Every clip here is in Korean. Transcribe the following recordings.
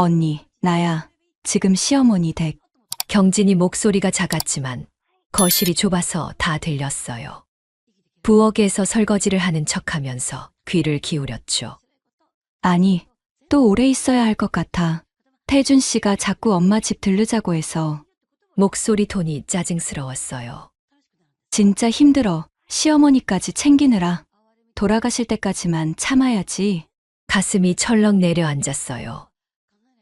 언니, 나야. 지금 시어머니 댁. 경진이 목소리가 작았지만 거실이 좁아서 다 들렸어요. 부엌에서 설거지를 하는 척하면서 귀를 기울였죠. 아니, 또 오래 있어야 할 것 같아. 태준 씨가 자꾸 엄마 집 들르자고 해서. 목소리 톤이 짜증스러웠어요. 진짜 힘들어. 시어머니까지 챙기느라. 돌아가실 때까지만 참아야지. 가슴이 철렁 내려앉았어요.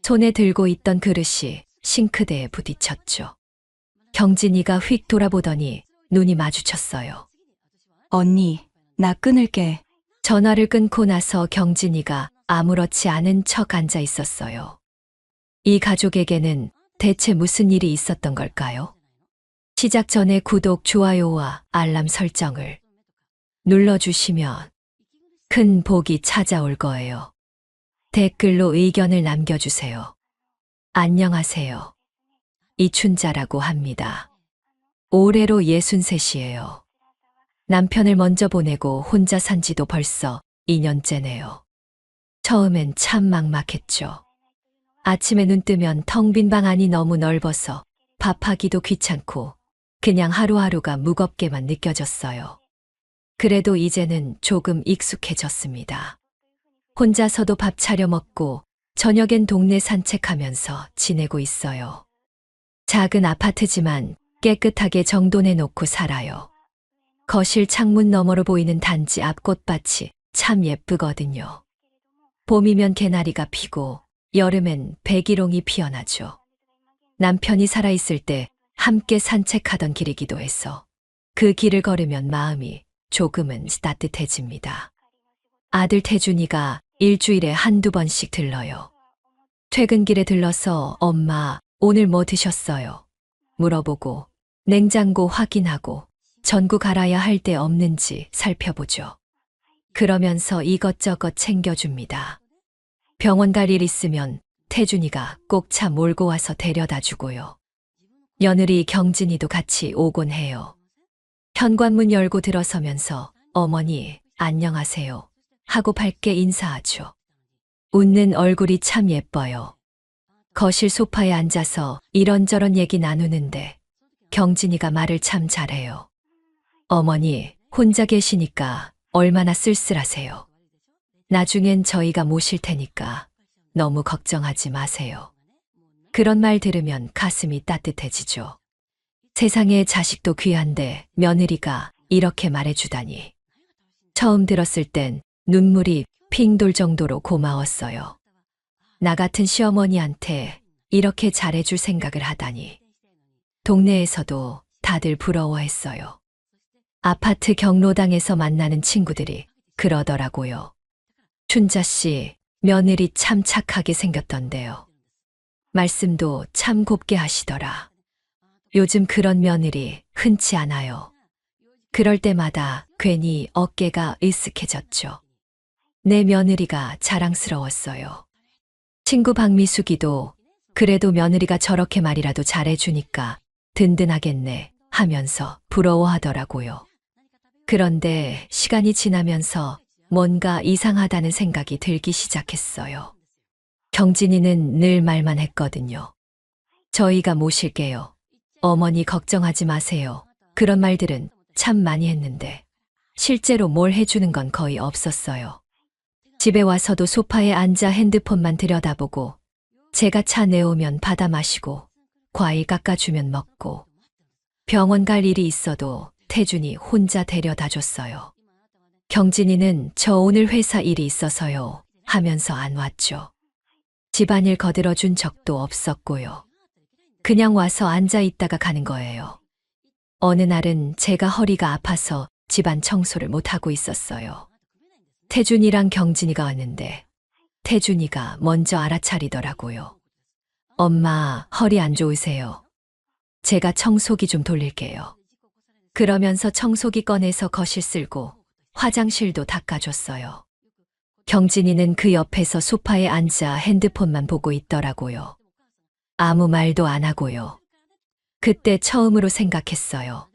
손에 들고 있던 그릇이 싱크대에 부딪혔죠. 경진이가 휙 돌아보더니 눈이 마주쳤어요. 언니, 나 끊을게. 전화를 끊고 나서 경진이가 아무렇지 않은 척 앉아 있었어요. 이 가족에게는 대체 무슨 일이 있었던 걸까요? 시작 전에 구독, 좋아요와 알람 설정을 눌러주시면 큰 복이 찾아올 거예요. 댓글로 의견을 남겨주세요. 안녕하세요. 이춘자라고 합니다. 올해로 63이에요. 남편을 먼저 보내고 혼자 산 지도 벌써 2년째네요. 처음엔 참 막막했죠. 아침에 눈 뜨면 텅 빈 방 안이 너무 넓어서 밥하기도 귀찮고 그냥 하루하루가 무겁게만 느껴졌어요. 그래도 이제는 조금 익숙해졌습니다. 혼자서도 밥 차려 먹고 저녁엔 동네 산책하면서 지내고 있어요. 작은 아파트지만 깨끗하게 정돈해 놓고 살아요. 거실 창문 너머로 보이는 단지 앞 꽃밭이 참 예쁘거든요. 봄이면 개나리가 피고 여름엔 백일홍이 피어나죠. 남편이 살아있을 때 함께 산책하던 길이기도 해서 그 길을 걸으면 마음이 조금은 따뜻해집니다. 아들 태준이가 일주일에 한두 번씩 들러요. 퇴근길에 들러서 엄마, 오늘 뭐 드셨어요? 물어보고 냉장고 확인하고 전구 갈아야 할 데 없는지 살펴보죠. 그러면서 이것저것 챙겨줍니다. 병원 갈 일 있으면 태준이가 꼭 차 몰고 와서 데려다 주고요. 며느리 경진이도 같이 오곤 해요. 현관문 열고 들어서면서 어머니, 안녕하세요. 하고 밝게 인사하죠. 웃는 얼굴이 참 예뻐요. 거실 소파에 앉아서 이런저런 얘기 나누는데 경진이가 말을 참 잘해요. 어머니, 혼자 계시니까 얼마나 쓸쓸하세요. 나중엔 저희가 모실 테니까 너무 걱정하지 마세요. 그런 말 들으면 가슴이 따뜻해지죠. 세상에 자식도 귀한데 며느리가 이렇게 말해주다니. 처음 들었을 땐 눈물이 핑 돌 정도로 고마웠어요. 나 같은 시어머니한테 이렇게 잘해줄 생각을 하다니. 동네에서도 다들 부러워했어요. 아파트 경로당에서 만나는 친구들이 그러더라고요. 춘자 씨, 며느리 참 착하게 생겼던데요. 말씀도 참 곱게 하시더라. 요즘 그런 며느리 흔치 않아요. 그럴 때마다 괜히 어깨가 으쓱해졌죠. 내 며느리가 자랑스러웠어요. 친구 박미숙이도 그래도 며느리가 저렇게 말이라도 잘해주니까 든든하겠네 하면서 부러워하더라고요. 그런데 시간이 지나면서 뭔가 이상하다는 생각이 들기 시작했어요. 경진이는 늘 말만 했거든요. 저희가 모실게요. 어머니 걱정하지 마세요. 그런 말들은 참 많이 했는데 실제로 뭘 해주는 건 거의 없었어요. 집에 와서도 소파에 앉아 핸드폰만 들여다보고 제가 차 내오면 받아 마시고 과일 깎아주면 먹고 병원 갈 일이 있어도 태준이 혼자 데려다 줬어요. 경진이는 저 오늘 회사 일이 있어서요 하면서 안 왔죠. 집안일 거들어준 적도 없었고요. 그냥 와서 앉아 있다가 가는 거예요. 어느 날은 제가 허리가 아파서 집안 청소를 못하고 있었어요. 태준이랑 경진이가 왔는데 태준이가 먼저 알아차리더라고요. 엄마, 허리 안 좋으세요? 제가 청소기 좀 돌릴게요. 그러면서 청소기 꺼내서 거실 쓸고 화장실도 닦아줬어요. 경진이는 그 옆에서 소파에 앉아 핸드폰만 보고 있더라고요. 아무 말도 안 하고요. 그때 처음으로 생각했어요.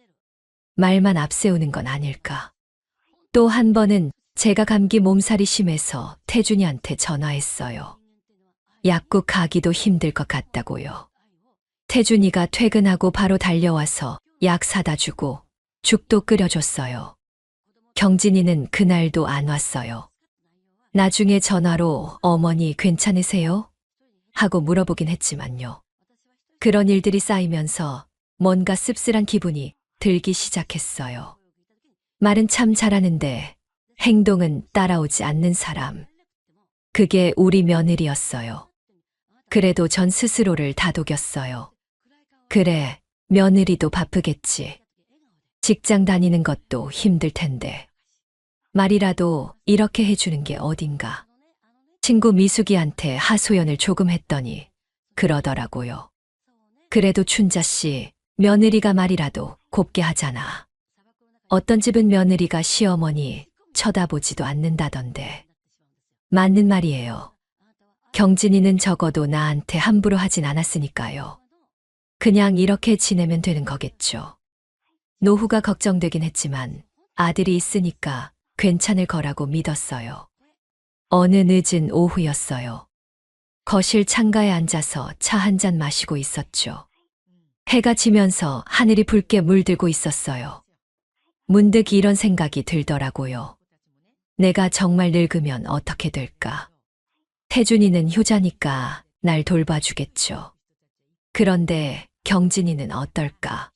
말만 앞세우는 건 아닐까. 또 한 번은 제가 감기 몸살이 심해서 태준이한테 전화했어요. 약국 가기도 힘들 것 같다고요. 태준이가 퇴근하고 바로 달려와서 약 사다 주고 죽도 끓여줬어요. 경진이는 그날도 안 왔어요. 나중에 전화로 어머니 괜찮으세요? 하고 물어보긴 했지만요. 그런 일들이 쌓이면서 뭔가 씁쓸한 기분이 들기 시작했어요. 말은 참 잘하는데 행동은 따라오지 않는 사람. 그게 우리 며느리였어요. 그래도 전 스스로를 다독였어요. 그래, 며느리도 바쁘겠지. 직장 다니는 것도 힘들 텐데. 말이라도 이렇게 해주는 게 어딘가. 친구 미숙이한테 하소연을 조금 했더니 그러더라고요. 그래도 춘자 씨, 며느리가 말이라도 곱게 하잖아. 어떤 집은 며느리가 시어머니 쳐다보지도 않는다던데. 맞는 말이에요. 경진이는 적어도 나한테 함부로 하진 않았으니까요. 그냥 이렇게 지내면 되는 거겠죠. 노후가 걱정되긴 했지만 아들이 있으니까 괜찮을 거라고 믿었어요. 어느 늦은 오후였어요. 거실 창가에 앉아서 차 한 잔 마시고 있었죠. 해가 지면서 하늘이 붉게 물들고 있었어요. 문득 이런 생각이 들더라고요. 내가 정말 늙으면 어떻게 될까? 태준이는 효자니까 날 돌봐주겠죠. 그런데 경진이는 어떨까?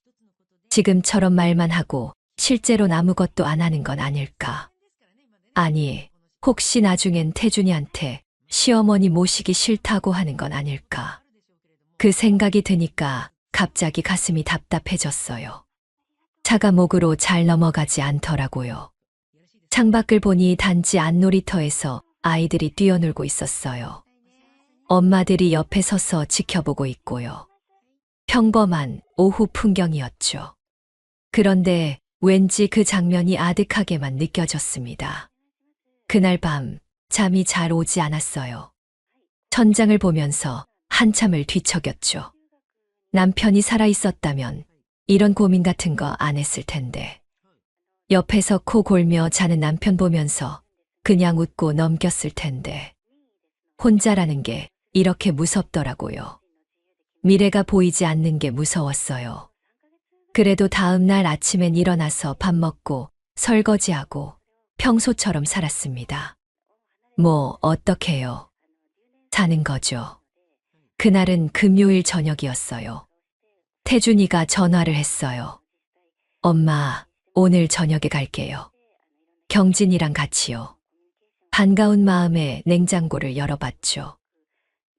지금처럼 말만 하고 실제로는 아무것도 안 하는 건 아닐까? 아니, 혹시 나중엔 태준이한테 시어머니 모시기 싫다고 하는 건 아닐까? 그 생각이 드니까 갑자기 가슴이 답답해졌어요. 차가 목으로 잘 넘어가지 않더라고요. 창밖을 보니 단지 안놀이터에서 아이들이 뛰어놀고 있었어요. 엄마들이 옆에 서서 지켜보고 있고요. 평범한 오후 풍경이었죠. 그런데 왠지 그 장면이 아득하게만 느껴졌습니다. 그날 밤 잠이 잘 오지 않았어요. 천장을 보면서 한참을 뒤척였죠. 남편이 살아있었다면 이런 고민 같은 거 안 했을 텐데. 옆에서 코 골며 자는 남편 보면서 그냥 웃고 넘겼을 텐데. 혼자라는 게 이렇게 무섭더라고요. 미래가 보이지 않는 게 무서웠어요. 그래도 다음 날 아침엔 일어나서 밥 먹고 설거지하고 평소처럼 살았습니다. 뭐 어떡해요. 사는 거죠. 그날은 금요일 저녁이었어요. 태준이가 전화를 했어요. 엄마, 오늘 저녁에 갈게요. 경진이랑 같이요. 반가운 마음에 냉장고를 열어봤죠.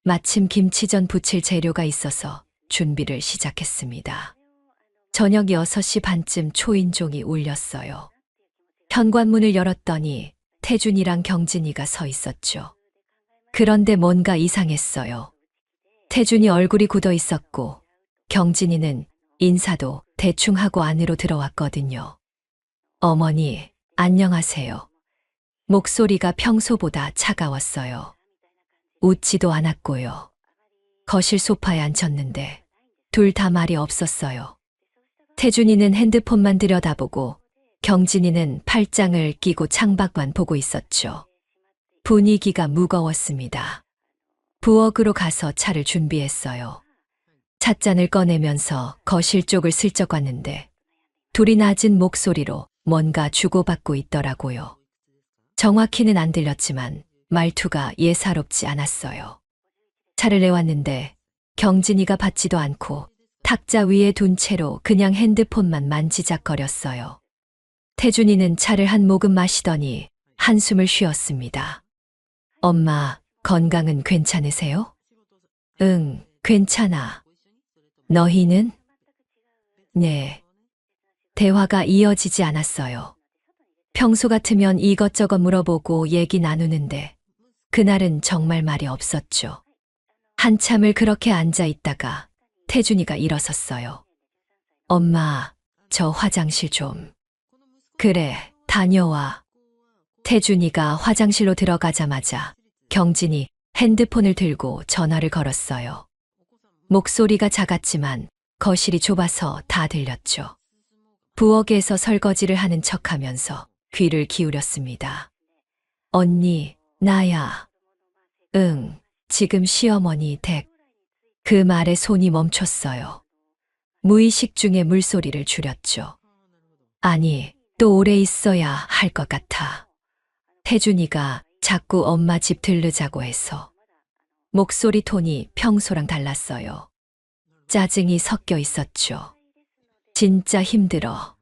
마침 김치전 부칠 재료가 있어서 준비를 시작했습니다. 저녁 6시 반쯤 초인종이 울렸어요. 현관문을 열었더니 태준이랑 경진이가 서 있었죠. 그런데 뭔가 이상했어요. 태준이 얼굴이 굳어 있었고 경진이는 인사도 대충 하고 안으로 들어왔거든요. 어머니, 안녕하세요. 목소리가 평소보다 차가웠어요. 웃지도 않았고요. 거실 소파에 앉혔는데 둘 다 말이 없었어요. 태준이는 핸드폰만 들여다보고 경진이는 팔짱을 끼고 창밖만 보고 있었죠. 분위기가 무거웠습니다. 부엌으로 가서 차를 준비했어요. 찻잔을 꺼내면서 거실 쪽을 슬쩍 왔는데 둘이 낮은 목소리로 뭔가 주고받고 있더라고요. 정확히는 안 들렸지만 말투가 예사롭지 않았어요. 차를 내왔는데 경진이가 받지도 않고 탁자 위에 둔 채로 그냥 핸드폰만 만지작거렸어요. 태준이는 차를 한 모금 마시더니 한숨을 쉬었습니다. 엄마, 건강은 괜찮으세요? 응, 괜찮아. 너희는? 네. 대화가 이어지지 않았어요. 평소 같으면 이것저것 물어보고 얘기 나누는데 그날은 정말 말이 없었죠. 한참을 그렇게 앉아 있다가 태준이가 일어섰어요. 엄마, 저 화장실 좀. 그래, 다녀와. 태준이가 화장실로 들어가자마자 경진이 핸드폰을 들고 전화를 걸었어요. 목소리가 작았지만 거실이 좁아서 다 들렸죠. 부엌에서 설거지를 하는 척하면서 귀를 기울였습니다. 언니, 나야. 응, 지금 시어머니 댁. 그 말에 손이 멈췄어요. 무의식 중에 물소리를 줄였죠. 아니, 또 오래 있어야 할 것 같아. 태준이가 자꾸 엄마 집 들르자고 해서. 목소리 톤이 평소랑 달랐어요. 짜증이 섞여 있었죠. 진짜 힘들어.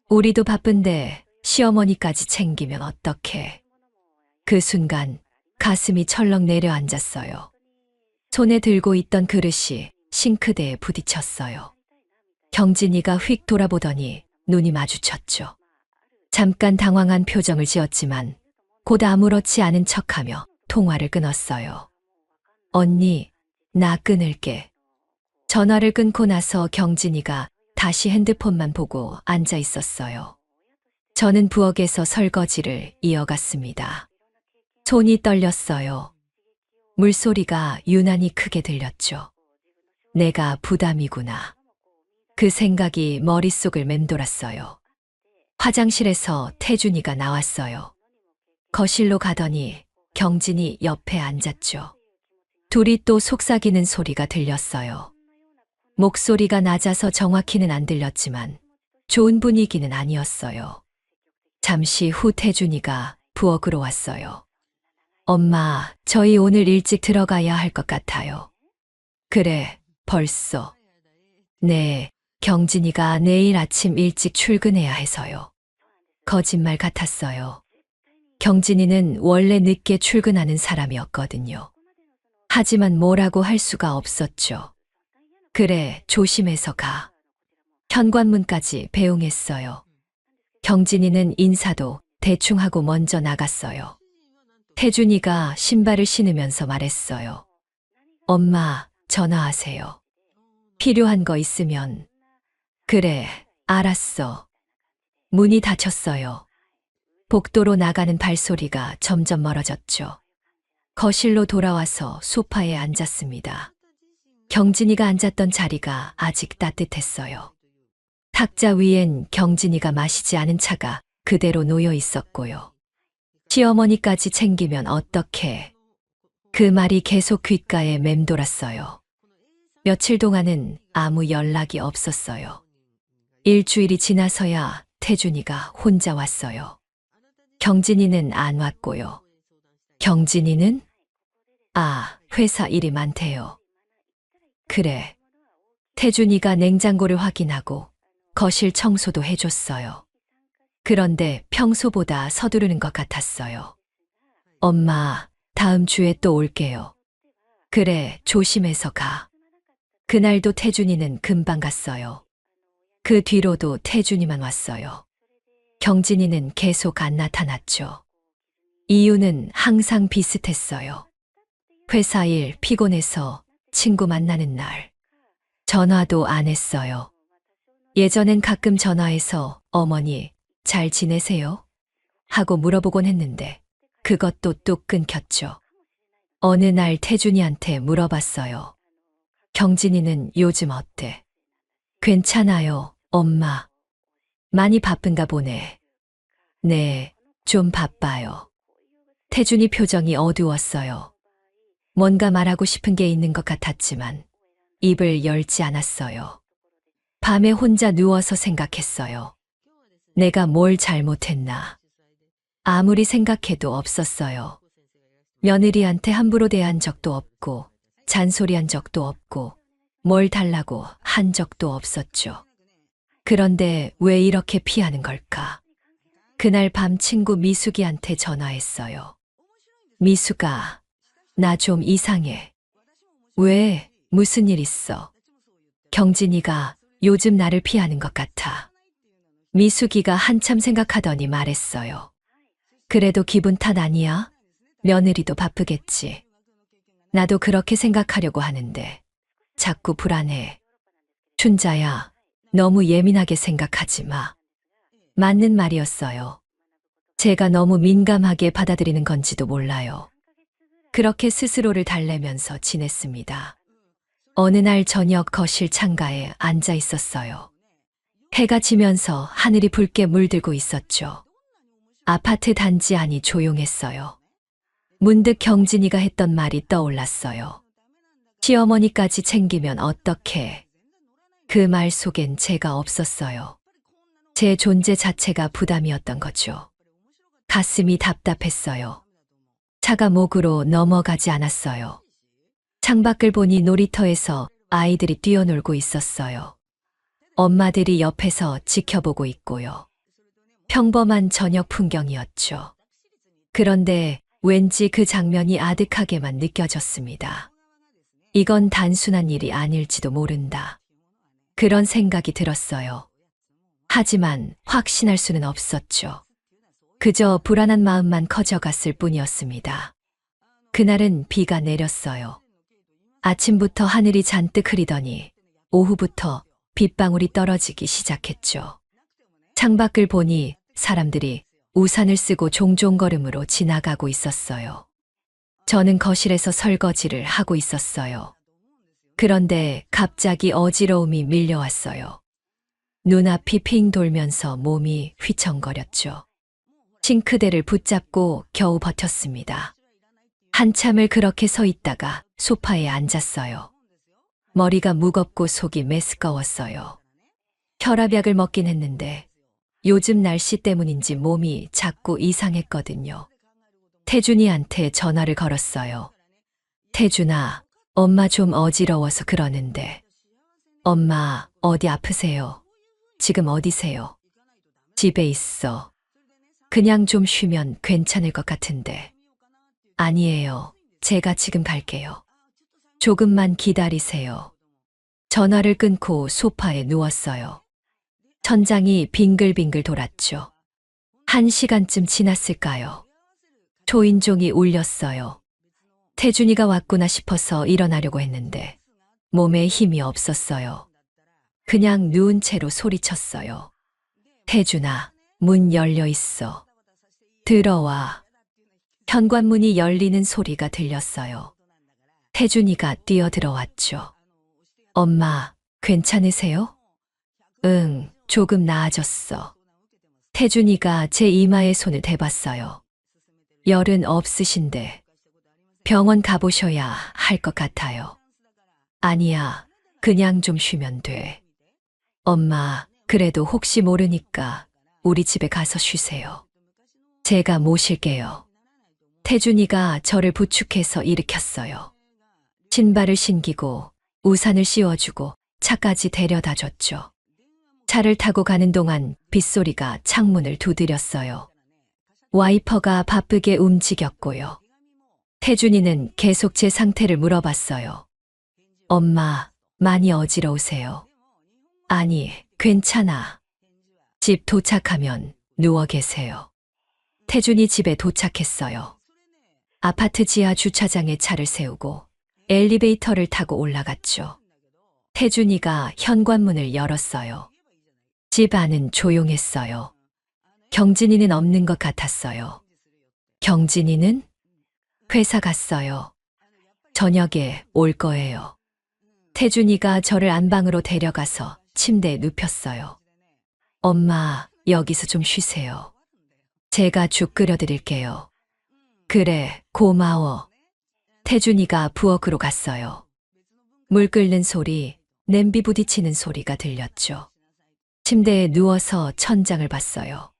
우리도 바쁜데 시어머니까지 챙기면 어떡해. 그 순간 가슴이 철렁 내려앉았어요. 손에 들고 있던 그릇이 싱크대에 부딪혔어요. 경진이가 휙 돌아보더니 눈이 마주쳤죠. 잠깐 당황한 표정을 지었지만 곧 아무렇지 않은 척하며 통화를 끊었어요. 언니, 나 끊을게. 전화를 끊고 나서 경진이가 다시 핸드폰만 보고 앉아 있었어요. 저는 부엌에서 설거지를 이어갔습니다. 손이 떨렸어요. 물소리가 유난히 크게 들렸죠. 내가 부담이구나. 그 생각이 머릿속을 맴돌았어요. 화장실에서 태준이가 나왔어요. 거실로 가더니 경진이 옆에 앉았죠. 둘이 또 속삭이는 소리가 들렸어요. 목소리가 낮아서 정확히는 안 들렸지만 좋은 분위기는 아니었어요. 잠시 후 태준이가 부엌으로 왔어요. 엄마, 저희 오늘 일찍 들어가야 할 것 같아요. 그래, 벌써. 네, 경진이가 내일 아침 일찍 출근해야 해서요. 거짓말 같았어요. 경진이는 원래 늦게 출근하는 사람이었거든요. 하지만 뭐라고 할 수가 없었죠. 그래, 조심해서 가. 현관문까지 배웅했어요. 경진이는 인사도 대충 하고 먼저 나갔어요. 태준이가 신발을 신으면서 말했어요. 엄마, 전화하세요. 필요한 거 있으면. 그래, 알았어. 문이 닫혔어요. 복도로 나가는 발소리가 점점 멀어졌죠. 거실로 돌아와서 소파에 앉았습니다. 경진이가 앉았던 자리가 아직 따뜻했어요. 탁자 위엔 경진이가 마시지 않은 차가 그대로 놓여 있었고요. 시어머니까지 챙기면 어떡해. 그 말이 계속 귓가에 맴돌았어요. 며칠 동안은 아무 연락이 없었어요. 일주일이 지나서야 태준이가 혼자 왔어요. 경진이는 안 왔고요. 경진이는? 아, 회사 일이 많대요. 그래. 태준이가 냉장고를 확인하고 거실 청소도 해줬어요. 그런데 평소보다 서두르는 것 같았어요. 엄마, 다음 주에 또 올게요. 그래, 조심해서 가. 그날도 태준이는 금방 갔어요. 그 뒤로도 태준이만 왔어요. 경진이는 계속 안 나타났죠. 이유는 항상 비슷했어요. 회사 일 피곤해서 친구 만나는 날. 전화도 안 했어요. 예전엔 가끔 전화해서 어머니 잘 지내세요? 하고 물어보곤 했는데 그것도 뚝 끊겼죠. 어느 날 태준이한테 물어봤어요. 경진이는 요즘 어때? 괜찮아요, 엄마. 많이 바쁜가 보네. 네, 좀 바빠요. 태준이 표정이 어두웠어요. 뭔가 말하고 싶은 게 있는 것 같았지만 입을 열지 않았어요. 밤에 혼자 누워서 생각했어요. 내가 뭘 잘못했나. 아무리 생각해도 없었어요. 며느리한테 함부로 대한 적도 없고 잔소리한 적도 없고 뭘 달라고 한 적도 없었죠. 그런데 왜 이렇게 피하는 걸까? 그날 밤 친구 미숙이한테 전화했어요. 미숙아, 나 좀 이상해. 왜? 무슨 일 있어? 경진이가 요즘 나를 피하는 것 같아. 미숙이가 한참 생각하더니 말했어요. 그래도 기분 탓 아니야? 며느리도 바쁘겠지. 나도 그렇게 생각하려고 하는데 자꾸 불안해. 춘자야, 너무 예민하게 생각하지 마. 맞는 말이었어요. 제가 너무 민감하게 받아들이는 건지도 몰라요. 그렇게 스스로를 달래면서 지냈습니다. 어느 날 저녁 거실 창가에 앉아 있었어요. 해가 지면서 하늘이 붉게 물들고 있었죠. 아파트 단지 안이 조용했어요. 문득 경진이가 했던 말이 떠올랐어요. 시어머니까지 챙기면 어떡해. 그 말 속엔 제가 없었어요. 제 존재 자체가 부담이었던 거죠. 가슴이 답답했어요. 차가 목으로 넘어가지 않았어요. 창밖을 보니 놀이터에서 아이들이 뛰어놀고 있었어요. 엄마들이 옆에서 지켜보고 있고요. 평범한 저녁 풍경이었죠. 그런데 왠지 그 장면이 아득하게만 느껴졌습니다. 이건 단순한 일이 아닐지도 모른다. 그런 생각이 들었어요. 하지만 확신할 수는 없었죠. 그저 불안한 마음만 커져갔을 뿐이었습니다. 그날은 비가 내렸어요. 아침부터 하늘이 잔뜩 흐리더니 오후부터 빗방울이 떨어지기 시작했죠. 창밖을 보니 사람들이 우산을 쓰고 종종걸음으로 지나가고 있었어요. 저는 거실에서 설거지를 하고 있었어요. 그런데 갑자기 어지러움이 밀려왔어요. 눈앞이 핑 돌면서 몸이 휘청거렸죠. 싱크대를 붙잡고 겨우 버텼습니다. 한참을 그렇게 서 있다가 소파에 앉았어요. 머리가 무겁고 속이 메스꺼웠어요. 혈압약을 먹긴 했는데 요즘 날씨 때문인지 몸이 자꾸 이상했거든요. 태준이한테 전화를 걸었어요. 태준아, 엄마 좀 어지러워서 그러는데. 엄마, 어디 아프세요? 지금 어디세요? 집에 있어. 그냥 좀 쉬면 괜찮을 것 같은데. 아니에요. 제가 지금 갈게요. 조금만 기다리세요. 전화를 끊고 소파에 누웠어요. 천장이 빙글빙글 돌았죠. 1시간쯤 지났을까요? 초인종이 울렸어요. 태준이가 왔구나 싶어서 일어나려고 했는데 몸에 힘이 없었어요. 그냥 누운 채로 소리쳤어요. 태준아, 문 열려 있어. 들어와. 현관문이 열리는 소리가 들렸어요. 태준이가 뛰어들어왔죠. 엄마, 괜찮으세요? 응, 조금 나아졌어. 태준이가 제 이마에 손을 대봤어요. 열은 없으신데 병원 가보셔야 할 것 같아요. 아니야, 그냥 좀 쉬면 돼. 엄마, 그래도 혹시 모르니까 우리 집에 가서 쉬세요. 제가 모실게요. 태준이가 저를 부축해서 일으켰어요. 신발을 신기고 우산을 씌워주고 차까지 데려다 줬죠. 차를 타고 가는 동안 빗소리가 창문을 두드렸어요. 와이퍼가 바쁘게 움직였고요. 태준이는 계속 제 상태를 물어봤어요. 엄마, 많이 어지러우세요? 아니, 괜찮아. 집 도착하면 누워 계세요. 태준이 집에 도착했어요. 아파트 지하 주차장에 차를 세우고 엘리베이터를 타고 올라갔죠. 태준이가 현관문을 열었어요. 집 안은 조용했어요. 경진이는 없는 것 같았어요. 경진이는? 회사 갔어요. 저녁에 올 거예요. 태준이가 저를 안방으로 데려가서 침대에 눕혔어요. 엄마, 여기서 좀 쉬세요. 제가 죽 끓여드릴게요. 그래, 고마워. 태준이가 부엌으로 갔어요. 물 끓는 소리, 냄비 부딪히는 소리가 들렸죠. 침대에 누워서 천장을 봤어요.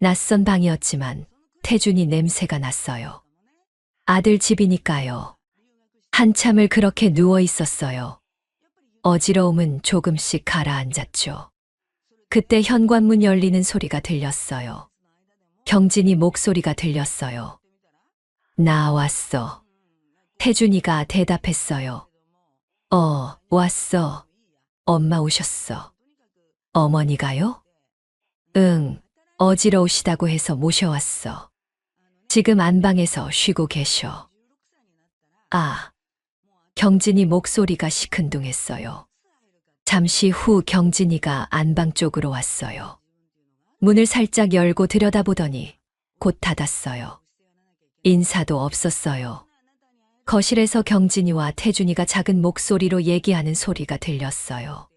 낯선 방이었지만 태준이 냄새가 났어요. 아들 집이니까요. 한참을 그렇게 누워 있었어요. 어지러움은 조금씩 가라앉았죠. 그때 현관문 열리는 소리가 들렸어요. 경진이 목소리가 들렸어요. 나 왔어. 태준이가 대답했어요. 왔어. 엄마 오셨어. 어머니가요? 응, 어지러우시다고 해서 모셔왔어. 지금 안방에서 쉬고 계셔. 아, 경진이 목소리가 시큰둥했어요. 잠시 후 경진이가 안방 쪽으로 왔어요. 문을 살짝 열고 들여다보더니 곧 닫았어요. 인사도 없었어요. 거실에서 경진이와 태준이가 작은 목소리로 얘기하는 소리가 들렸어요.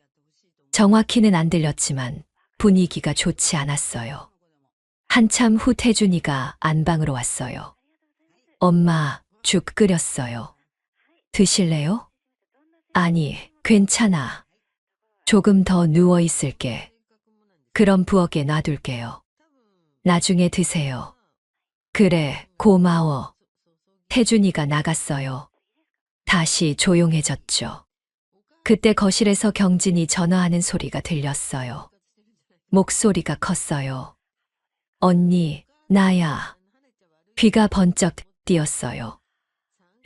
정확히는 안 들렸지만 분위기가 좋지 않았어요. 한참 후 태준이가 안방으로 왔어요. 엄마, 죽 끓였어요. 드실래요? 아니, 괜찮아. 조금 더 누워 있을게. 그럼 부엌에 놔둘게요. 나중에 드세요. 그래, 고마워. 태준이가 나갔어요. 다시 조용해졌죠. 그때 거실에서 경진이 전화하는 소리가 들렸어요. 목소리가 컸어요. 언니, 나야. 귀가 번쩍 뛰었어요.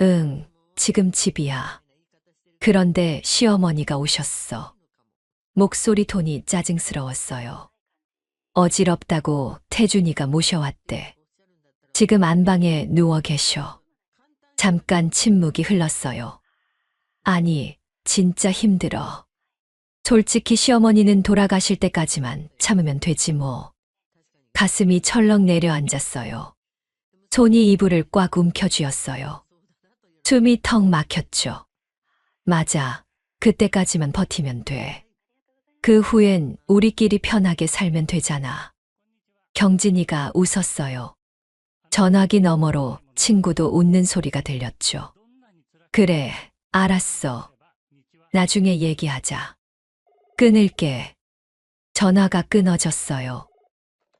응, 지금 집이야. 그런데 시어머니가 오셨어. 목소리 톤이 짜증스러웠어요. 어지럽다고 태준이가 모셔왔대. 지금 안방에 누워 계셔. 잠깐 침묵이 흘렀어요. 아니, 진짜 힘들어. 솔직히 시어머니는 돌아가실 때까지만 참으면 되지 뭐. 가슴이 철렁 내려앉았어요. 손이 이불을 꽉 움켜쥐었어요. 숨이 턱 막혔죠. 맞아. 그때까지만 버티면 돼. 그 후엔 우리끼리 편하게 살면 되잖아. 경진이가 웃었어요. 전화기 너머로 친구도 웃는 소리가 들렸죠. 그래, 알았어. 나중에 얘기하자. 끊을게. 전화가 끊어졌어요.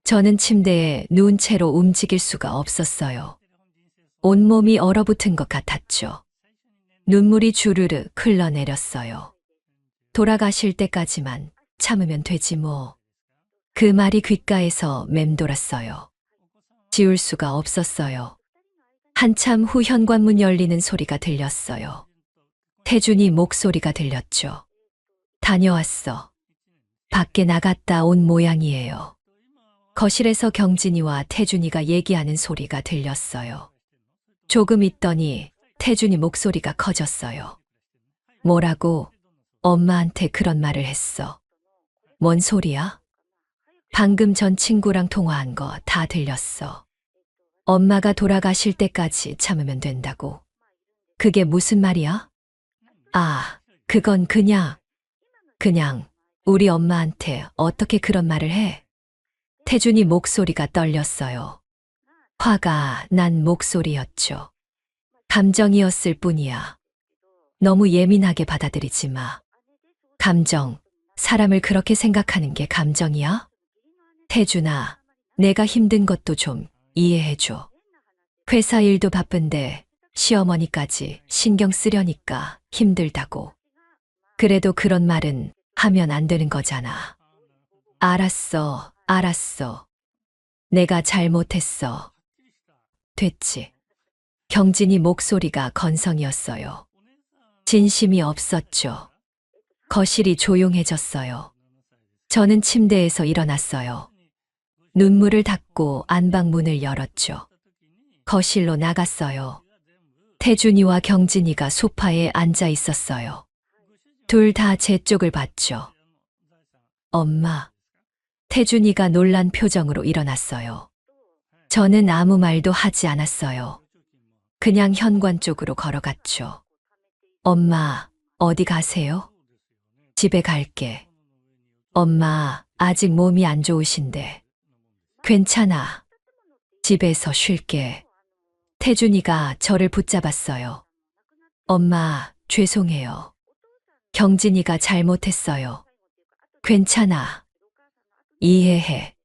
저는 침대에 누운 채로 움직일 수가 없었어요. 온몸이 얼어붙은 것 같았죠. 눈물이 주르르 흘러내렸어요. 돌아가실 때까지만 참으면 되지 뭐. 그 말이 귓가에서 맴돌았어요. 지울 수가 없었어요. 한참 후 현관문 열리는 소리가 들렸어요. 태준이 목소리가 들렸죠. 다녀왔어. 밖에 나갔다 온 모양이에요. 거실에서 경진이와 태준이가 얘기하는 소리가 들렸어요. 조금 있더니 태준이 목소리가 커졌어요. 뭐라고? 엄마한테 그런 말을 했어. 뭔 소리야? 방금 전 친구랑 통화한 거 다 들렸어. 엄마가 돌아가실 때까지 참으면 된다고. 그게 무슨 말이야? 아, 그건 그냥 우리 엄마한테 어떻게 그런 말을 해? 태준이 목소리가 떨렸어요. 화가 난 목소리였죠. 감정이었을 뿐이야. 너무 예민하게 받아들이지 마. 감정, 사람을 그렇게 생각하는 게 감정이야? 태준아, 내가 힘든 것도 좀 이해해줘. 회사 일도 바쁜데 시어머니까지 신경 쓰려니까 힘들다고. 그래도 그런 말은 하면 안 되는 거잖아. 알았어, 알았어. 내가 잘못했어. 됐지. 경진이 목소리가 건성이었어요. 진심이 없었죠. 거실이 조용해졌어요. 저는 침대에서 일어났어요. 눈물을 닦고 안방 문을 열었죠. 거실로 나갔어요. 태준이와 경진이가 소파에 앉아 있었어요. 둘 다 제 쪽을 봤죠. 엄마. 태준이가 놀란 표정으로 일어났어요. 저는 아무 말도 하지 않았어요. 그냥 현관 쪽으로 걸어갔죠. 엄마, 어디 가세요? 집에 갈게. 엄마, 아직 몸이 안 좋으신데. 괜찮아. 집에서 쉴게. 태준이가 저를 붙잡았어요. 엄마, 죄송해요. 경진이가 잘못했어요. 괜찮아. 이해해.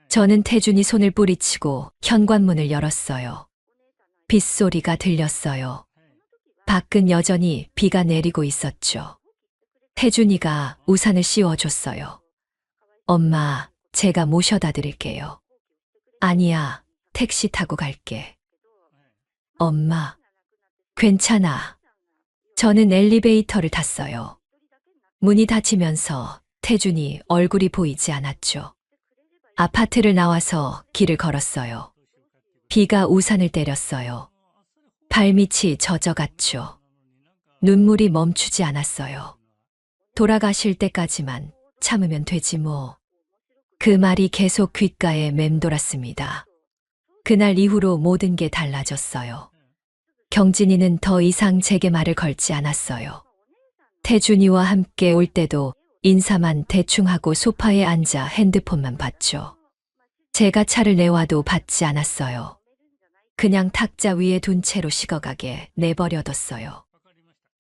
저는 태준이 손을 뿌리치고 현관문을 열었어요. 빗소리가 들렸어요. 밖은 여전히 비가 내리고 있었죠. 태준이가 우산을 씌워줬어요. 엄마, 제가 모셔다 드릴게요. 아니야, 택시 타고 갈게. 엄마, 괜찮아. 저는 엘리베이터를 탔어요. 문이 닫히면서 태준이 얼굴이 보이지 않았죠. 아파트를 나와서 길을 걸었어요. 비가 우산을 때렸어요. 발밑이 젖어갔죠. 눈물이 멈추지 않았어요. 돌아가실 때까지만 참으면 되지 뭐. 그 말이 계속 귓가에 맴돌았습니다. 그날 이후로 모든 게 달라졌어요. 경진이는 더 이상 제게 말을 걸지 않았어요. 태준이와 함께 올 때도 인사만 대충 하고 소파에 앉아 핸드폰만 봤죠. 제가 차를 내와도 받지 않았어요. 그냥 탁자 위에 둔 채로 식어가게 내버려뒀어요.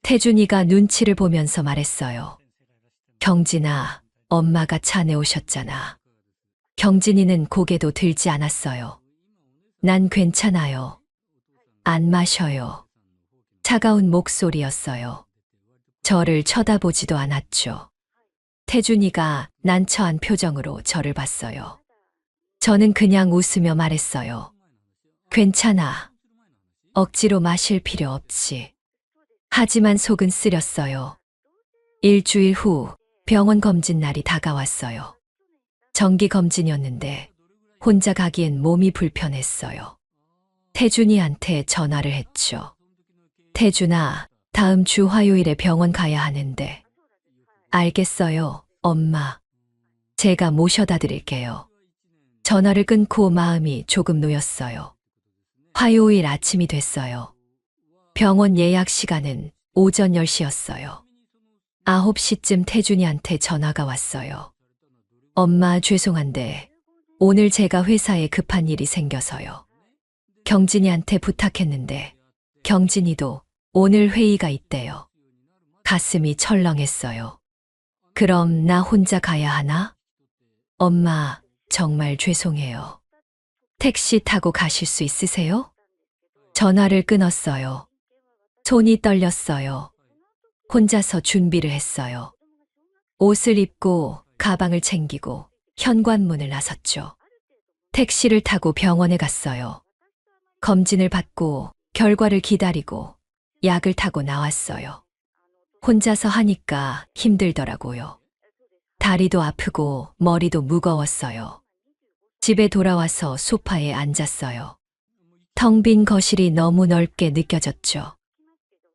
태준이가 눈치를 보면서 말했어요. 경진아, 엄마가 차 내오셨잖아. 경진이는 고개도 들지 않았어요. 난 괜찮아요. 안 마셔요. 차가운 목소리였어요. 저를 쳐다보지도 않았죠. 태준이가 난처한 표정으로 저를 봤어요. 저는 그냥 웃으며 말했어요. 괜찮아. 억지로 마실 필요 없지. 하지만 속은 쓰렸어요. 일주일 후 병원 검진 날이 다가왔어요. 정기 검진이었는데 혼자 가기엔 몸이 불편했어요. 태준이한테 전화를 했죠. 태준아, 다음 주 화요일에 병원 가야 하는데. 알겠어요, 엄마. 제가 모셔다 드릴게요. 전화를 끊고 마음이 조금 놓였어요. 화요일 아침이 됐어요. 병원 예약 시간은 오전 10시였어요. 9시쯤 태준이한테 전화가 왔어요. 엄마 죄송한데 오늘 제가 회사에 급한 일이 생겨서요. 경진이한테 부탁했는데 경진이도 오늘 회의가 있대요. 가슴이 철렁했어요. 그럼 나 혼자 가야 하나? 엄마, 정말 죄송해요. 택시 타고 가실 수 있으세요? 전화를 끊었어요. 손이 떨렸어요. 혼자서 준비를 했어요. 옷을 입고 가방을 챙기고 현관문을 나섰죠. 택시를 타고 병원에 갔어요. 검진을 받고 결과를 기다리고 약을 타고 나왔어요. 혼자서 하니까 힘들더라고요. 다리도 아프고 머리도 무거웠어요. 집에 돌아와서 소파에 앉았어요. 텅 빈 거실이 너무 넓게 느껴졌죠.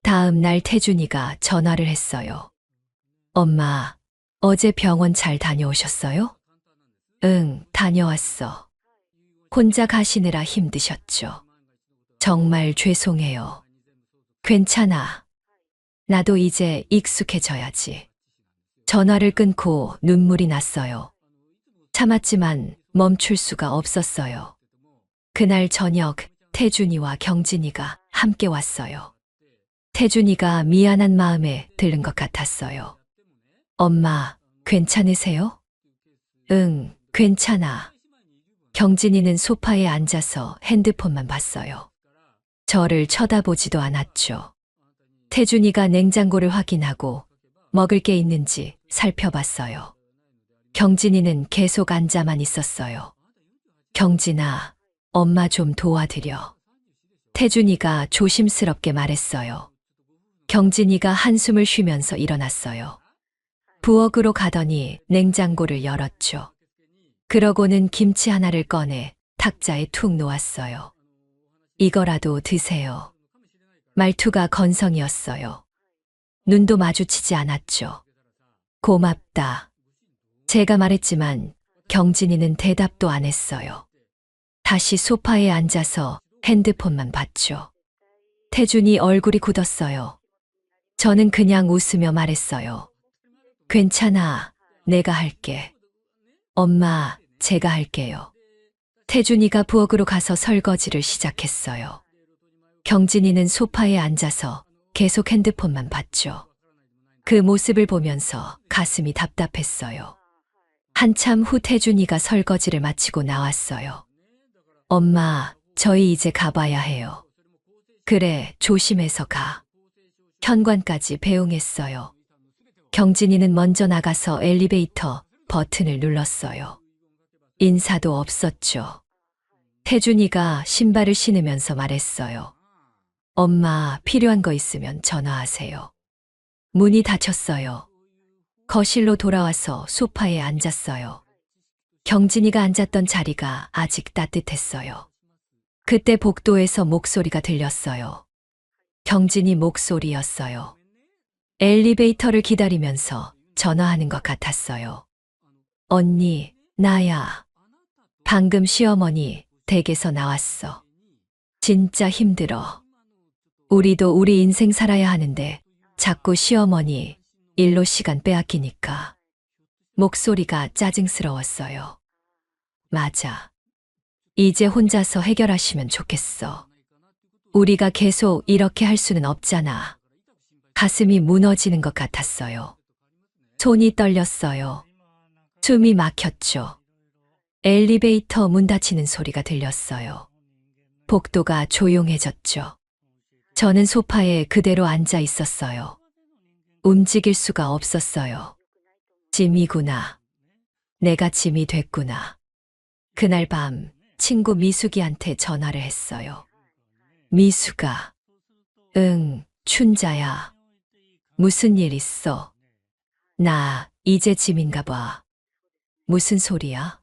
다음 날 태준이가 전화를 했어요. 엄마, 어제 병원 잘 다녀오셨어요? 응, 다녀왔어. 혼자 가시느라 힘드셨죠. 정말 죄송해요. 괜찮아. 나도 이제 익숙해져야지. 전화를 끊고 눈물이 났어요. 참았지만 멈출 수가 없었어요. 그날 저녁 태준이와 경진이가 함께 왔어요. 태준이가 미안한 마음에 들른 것 같았어요. 엄마, 괜찮으세요? 응, 괜찮아. 경진이는 소파에 앉아서 핸드폰만 봤어요. 저를 쳐다보지도 않았죠. 태준이가 냉장고를 확인하고 먹을 게 있는지 살펴봤어요. 경진이는 계속 앉아만 있었어요. 경진아, 엄마 좀 도와드려. 태준이가 조심스럽게 말했어요. 경진이가 한숨을 쉬면서 일어났어요. 부엌으로 가더니 냉장고를 열었죠. 그러고는 김치 하나를 꺼내 탁자에 툭 놓았어요. 이거라도 드세요. 말투가 건성이었어요. 눈도 마주치지 않았죠. 고맙다. 제가 말했지만 경진이는 대답도 안 했어요. 다시 소파에 앉아서 핸드폰만 봤죠. 태준이 얼굴이 굳었어요. 저는 그냥 웃으며 말했어요. 괜찮아. 내가 할게. 엄마, 제가 할게요. 태준이가 부엌으로 가서 설거지를 시작했어요. 경진이는 소파에 앉아서 계속 핸드폰만 봤죠. 그 모습을 보면서 가슴이 답답했어요. 한참 후 태준이가 설거지를 마치고 나왔어요. 엄마, 저희 이제 가봐야 해요. 그래, 조심해서 가. 현관까지 배웅했어요. 경진이는 먼저 나가서 엘리베이터 버튼을 눌렀어요. 인사도 없었죠. 태준이가 신발을 신으면서 말했어요. 엄마, 필요한 거 있으면 전화하세요. 문이 닫혔어요. 거실로 돌아와서 소파에 앉았어요. 경진이가 앉았던 자리가 아직 따뜻했어요. 그때 복도에서 목소리가 들렸어요. 경진이 목소리였어요. 엘리베이터를 기다리면서 전화하는 것 같았어요. 언니, 나야. 방금 시어머니 댁에서 나왔어. 진짜 힘들어. 우리도 우리 인생 살아야 하는데 자꾸 시어머니 일로 시간 빼앗기니까. 목소리가 짜증스러웠어요. 맞아. 이제 혼자서 해결하시면 좋겠어. 우리가 계속 이렇게 할 수는 없잖아. 가슴이 무너지는 것 같았어요. 손이 떨렸어요. 숨이 막혔죠. 엘리베이터 문 닫히는 소리가 들렸어요. 복도가 조용해졌죠. 저는 소파에 그대로 앉아 있었어요. 움직일 수가 없었어요. 짐이구나. 내가 짐이 됐구나. 그날 밤 친구 미숙이한테 전화를 했어요. 미숙아. 응, 춘자야. 무슨 일 있어? 나 이제 짐인가 봐. 무슨 소리야?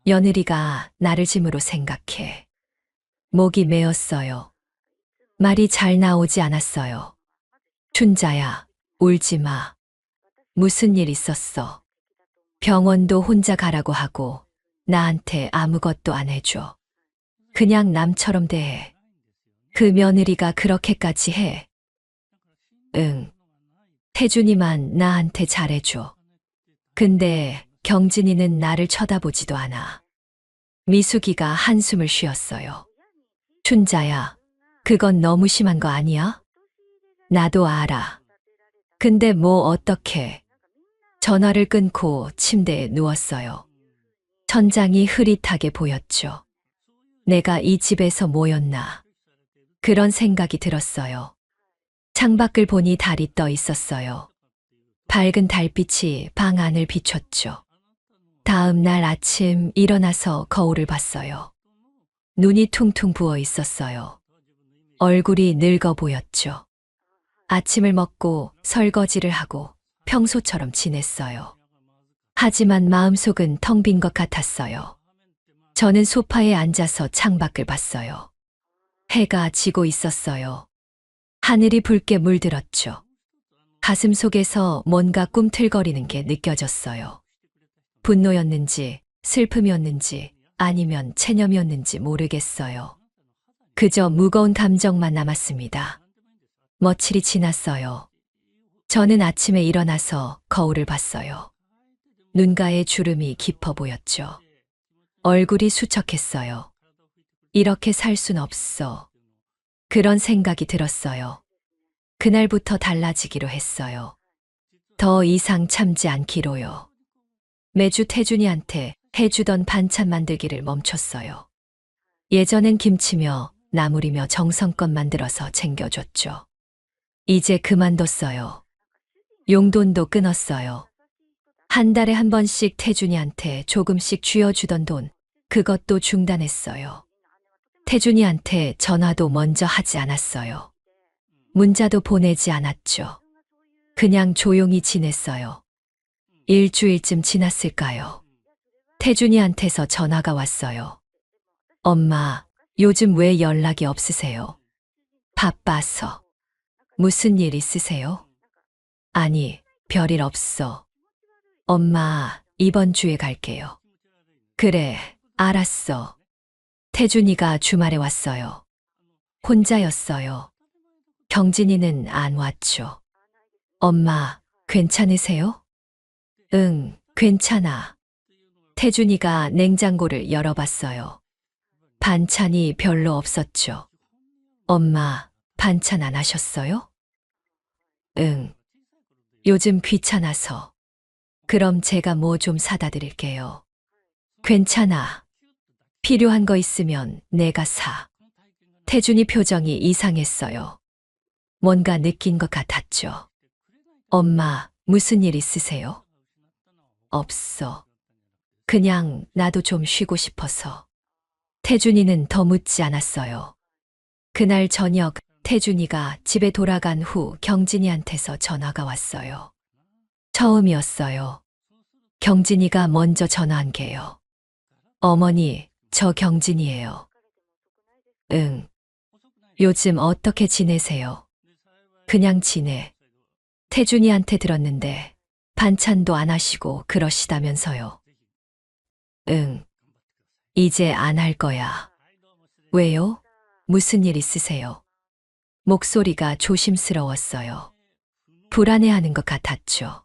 며느리가 나를 짐으로 생각해. 목이 메었어요. 말이 잘 나오지 않았어요. 춘자야, 울지 마. 무슨 일 있었어? 병원도 혼자 가라고 하고 나한테 아무것도 안 해줘. 그냥 남처럼 대해. 그 며느리가 그렇게까지 해. 응. 태준이만 나한테 잘해줘. 근데 경진이는 나를 쳐다보지도 않아. 미숙이가 한숨을 쉬었어요. 춘자야, 그건 너무 심한 거 아니야? 나도 알아. 근데 뭐 어떡해. 전화를 끊고 침대에 누웠어요. 천장이 흐릿하게 보였죠. 내가 이 집에서 뭐였나. 그런 생각이 들었어요. 창밖을 보니 달이 떠 있었어요. 밝은 달빛이 방 안을 비췄죠. 다음 날 아침 일어나서 거울을 봤어요. 눈이 퉁퉁 부어 있었어요. 얼굴이 늙어 보였죠. 아침을 먹고 설거지를 하고 평소처럼 지냈어요. 하지만 마음속은 텅 빈 것 같았어요. 저는 소파에 앉아서 창밖을 봤어요. 해가 지고 있었어요. 하늘이 붉게 물들었죠. 가슴 속에서 뭔가 꿈틀거리는 게 느껴졌어요. 분노였는지 슬픔이었는지 아니면 체념이었는지 모르겠어요. 그저 무거운 감정만 남았습니다. 며칠이 지났어요. 저는 아침에 일어나서 거울을 봤어요. 눈가에 주름이 깊어 보였죠. 얼굴이 수척했어요. 이렇게 살 순 없어. 그런 생각이 들었어요. 그날부터 달라지기로 했어요. 더 이상 참지 않기로요. 매주 태준이한테 해주던 반찬 만들기를 멈췄어요. 예전엔 김치며 나물이며 정성껏 만들어서 챙겨줬죠. 이제 그만뒀어요. 용돈도 끊었어요. 한 달에 한 번씩 태준이한테 조금씩 쥐어주던 돈, 그것도 중단했어요. 태준이한테 전화도 먼저 하지 않았어요. 문자도 보내지 않았죠. 그냥 조용히 지냈어요. 일주일쯤 지났을까요? 태준이한테서 전화가 왔어요. 엄마, 요즘 왜 연락이 없으세요? 바빠서. 무슨 일 있으세요? 아니, 별일 없어. 엄마, 이번 주에 갈게요. 그래, 알았어. 태준이가 주말에 왔어요. 혼자였어요. 경진이는 안 왔죠. 엄마, 괜찮으세요? 응, 괜찮아. 태준이가 냉장고를 열어봤어요. 반찬이 별로 없었죠. 엄마, 반찬 안 하셨어요? 응. 요즘 귀찮아서. 그럼 제가 뭐 좀 사다 드릴게요. 괜찮아. 필요한 거 있으면 내가 사. 태준이 표정이 이상했어요. 뭔가 느낀 것 같았죠. 엄마, 무슨 일 있으세요? 없어. 그냥 나도 좀 쉬고 싶어서. 태준이는 더 묻지 않았어요. 그날 저녁 태준이가 집에 돌아간 후 경진이한테서 전화가 왔어요. 처음이었어요. 경진이가 먼저 전화한 게요. 어머니, 저 경진이에요. 응. 요즘 어떻게 지내세요? 그냥 지내. 태준이한테 들었는데 반찬도 안 하시고 그러시다면서요. 응. 이제 안 할 거야. 왜요? 무슨 일 있으세요? 목소리가 조심스러웠어요. 불안해하는 것 같았죠.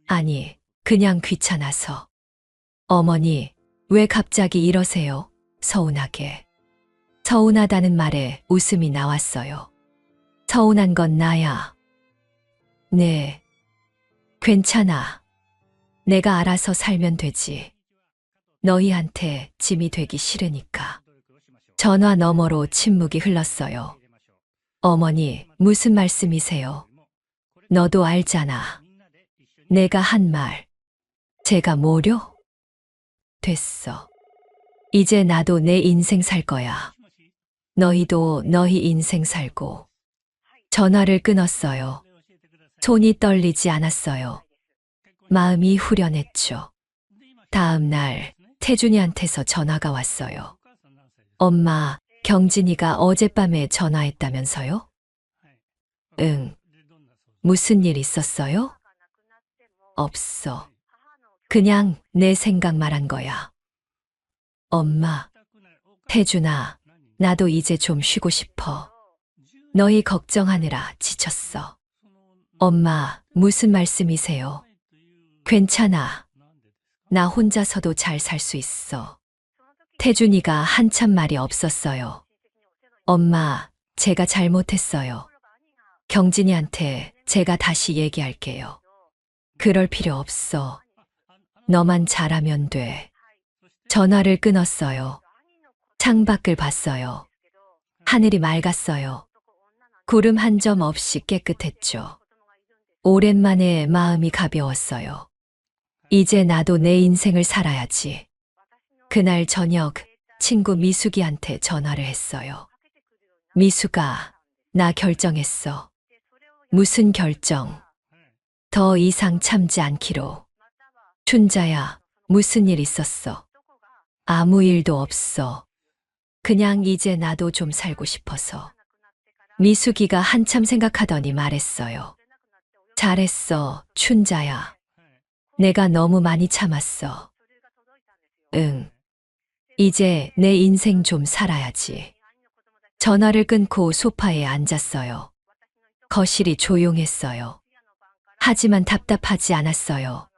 아니, 그냥 귀찮아서. 어머니, 왜 갑자기 이러세요? 서운하게. 서운하다는 말에 웃음이 나왔어요. 서운한 건 나야. 네. 괜찮아. 내가 알아서 살면 되지. 너희한테 짐이 되기 싫으니까. 전화 너머로 침묵이 흘렀어요. 어머니, 무슨 말씀이세요? 너도 알잖아. 내가 한 말. 제가 뭐려? 됐어. 이제 나도 내 인생 살 거야. 너희도 너희 인생 살고. 전화를 끊었어요. 손이 떨리지 않았어요. 마음이 후련했죠. 다음 날 태준이한테서 전화가 왔어요. 엄마, 경진이가 어젯밤에 전화했다면서요? 응. 무슨 일 있었어요? 없어. 그냥 내 생각 말한 거야. 엄마, 태준아, 나도 이제 좀 쉬고 싶어. 너희 걱정하느라 지쳤어. 엄마, 무슨 말씀이세요? 괜찮아. 나 혼자서도 잘 살 수 있어. 태준이가 한참 말이 없었어요. 엄마, 제가 잘못했어요. 경진이한테 제가 다시 얘기할게요. 그럴 필요 없어. 너만 잘하면 돼. 전화를 끊었어요. 창밖을 봤어요. 하늘이 맑았어요. 구름 한 점 없이 깨끗했죠. 오랜만에 마음이 가벼웠어요. 이제 나도 내 인생을 살아야지. 그날 저녁 친구 미숙이한테 전화를 했어요. 미숙아, 나 결정했어. 무슨 결정? 더 이상 참지 않기로. 춘자야, 무슨 일 있었어? 아무 일도 없어. 그냥 이제 나도 좀 살고 싶어서. 미숙이가 한참 생각하더니 말했어요. 잘했어, 춘자야. 내가 너무 많이 참았어. 응. 이제 내 인생 좀 살아야지. 전화를 끊고 소파에 앉았어요. 거실이 조용했어요. 하지만 답답하지 않았어요.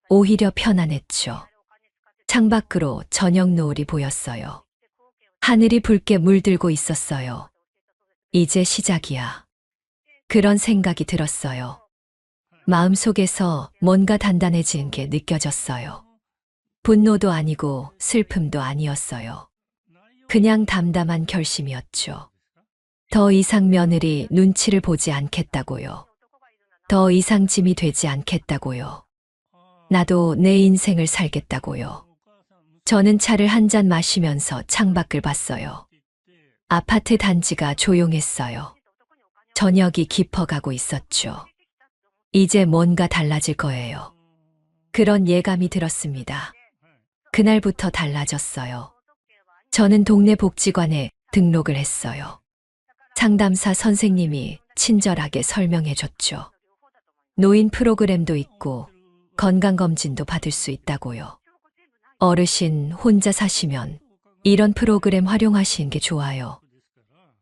오히려 편안했죠. 창밖으로 저녁 노을이 보였어요. 하늘이 붉게 물들고 있었어요. 이제 시작이야. 그런 생각이 들었어요. 마음속에서 뭔가 단단해지는 게 느껴졌어요. 분노도 아니고 슬픔도 아니었어요. 그냥 담담한 결심이었죠. 더 이상 며느리 눈치를 보지 않겠다고요. 더 이상 짐이 되지 않겠다고요. 나도 내 인생을 살겠다고요. 저는 차를 한 잔 마시면서 창밖을 봤어요. 아파트 단지가 조용했어요. 저녁이 깊어가고 있었죠. 이제 뭔가 달라질 거예요. 그런 예감이 들었습니다. 그날부터 달라졌어요. 저는 동네 복지관에 등록을 했어요. 상담사 선생님이 친절하게 설명해 줬죠. 노인 프로그램도 있고 건강검진도 받을 수 있다고요. 어르신 혼자 사시면 이런 프로그램 활용하시는 게 좋아요.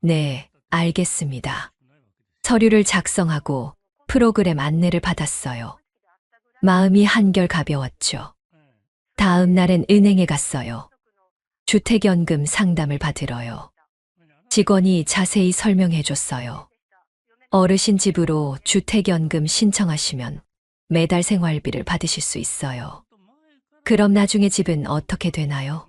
네, 알겠습니다. 서류를 작성하고 프로그램 안내를 받았어요. 마음이 한결 가벼웠죠. 다음 날엔 은행에 갔어요. 주택연금 상담을 받으러요. 직원이 자세히 설명해 줬어요. 어르신 집으로 주택연금 신청하시면 매달 생활비를 받으실 수 있어요. 그럼 나중에 집은 어떻게 되나요?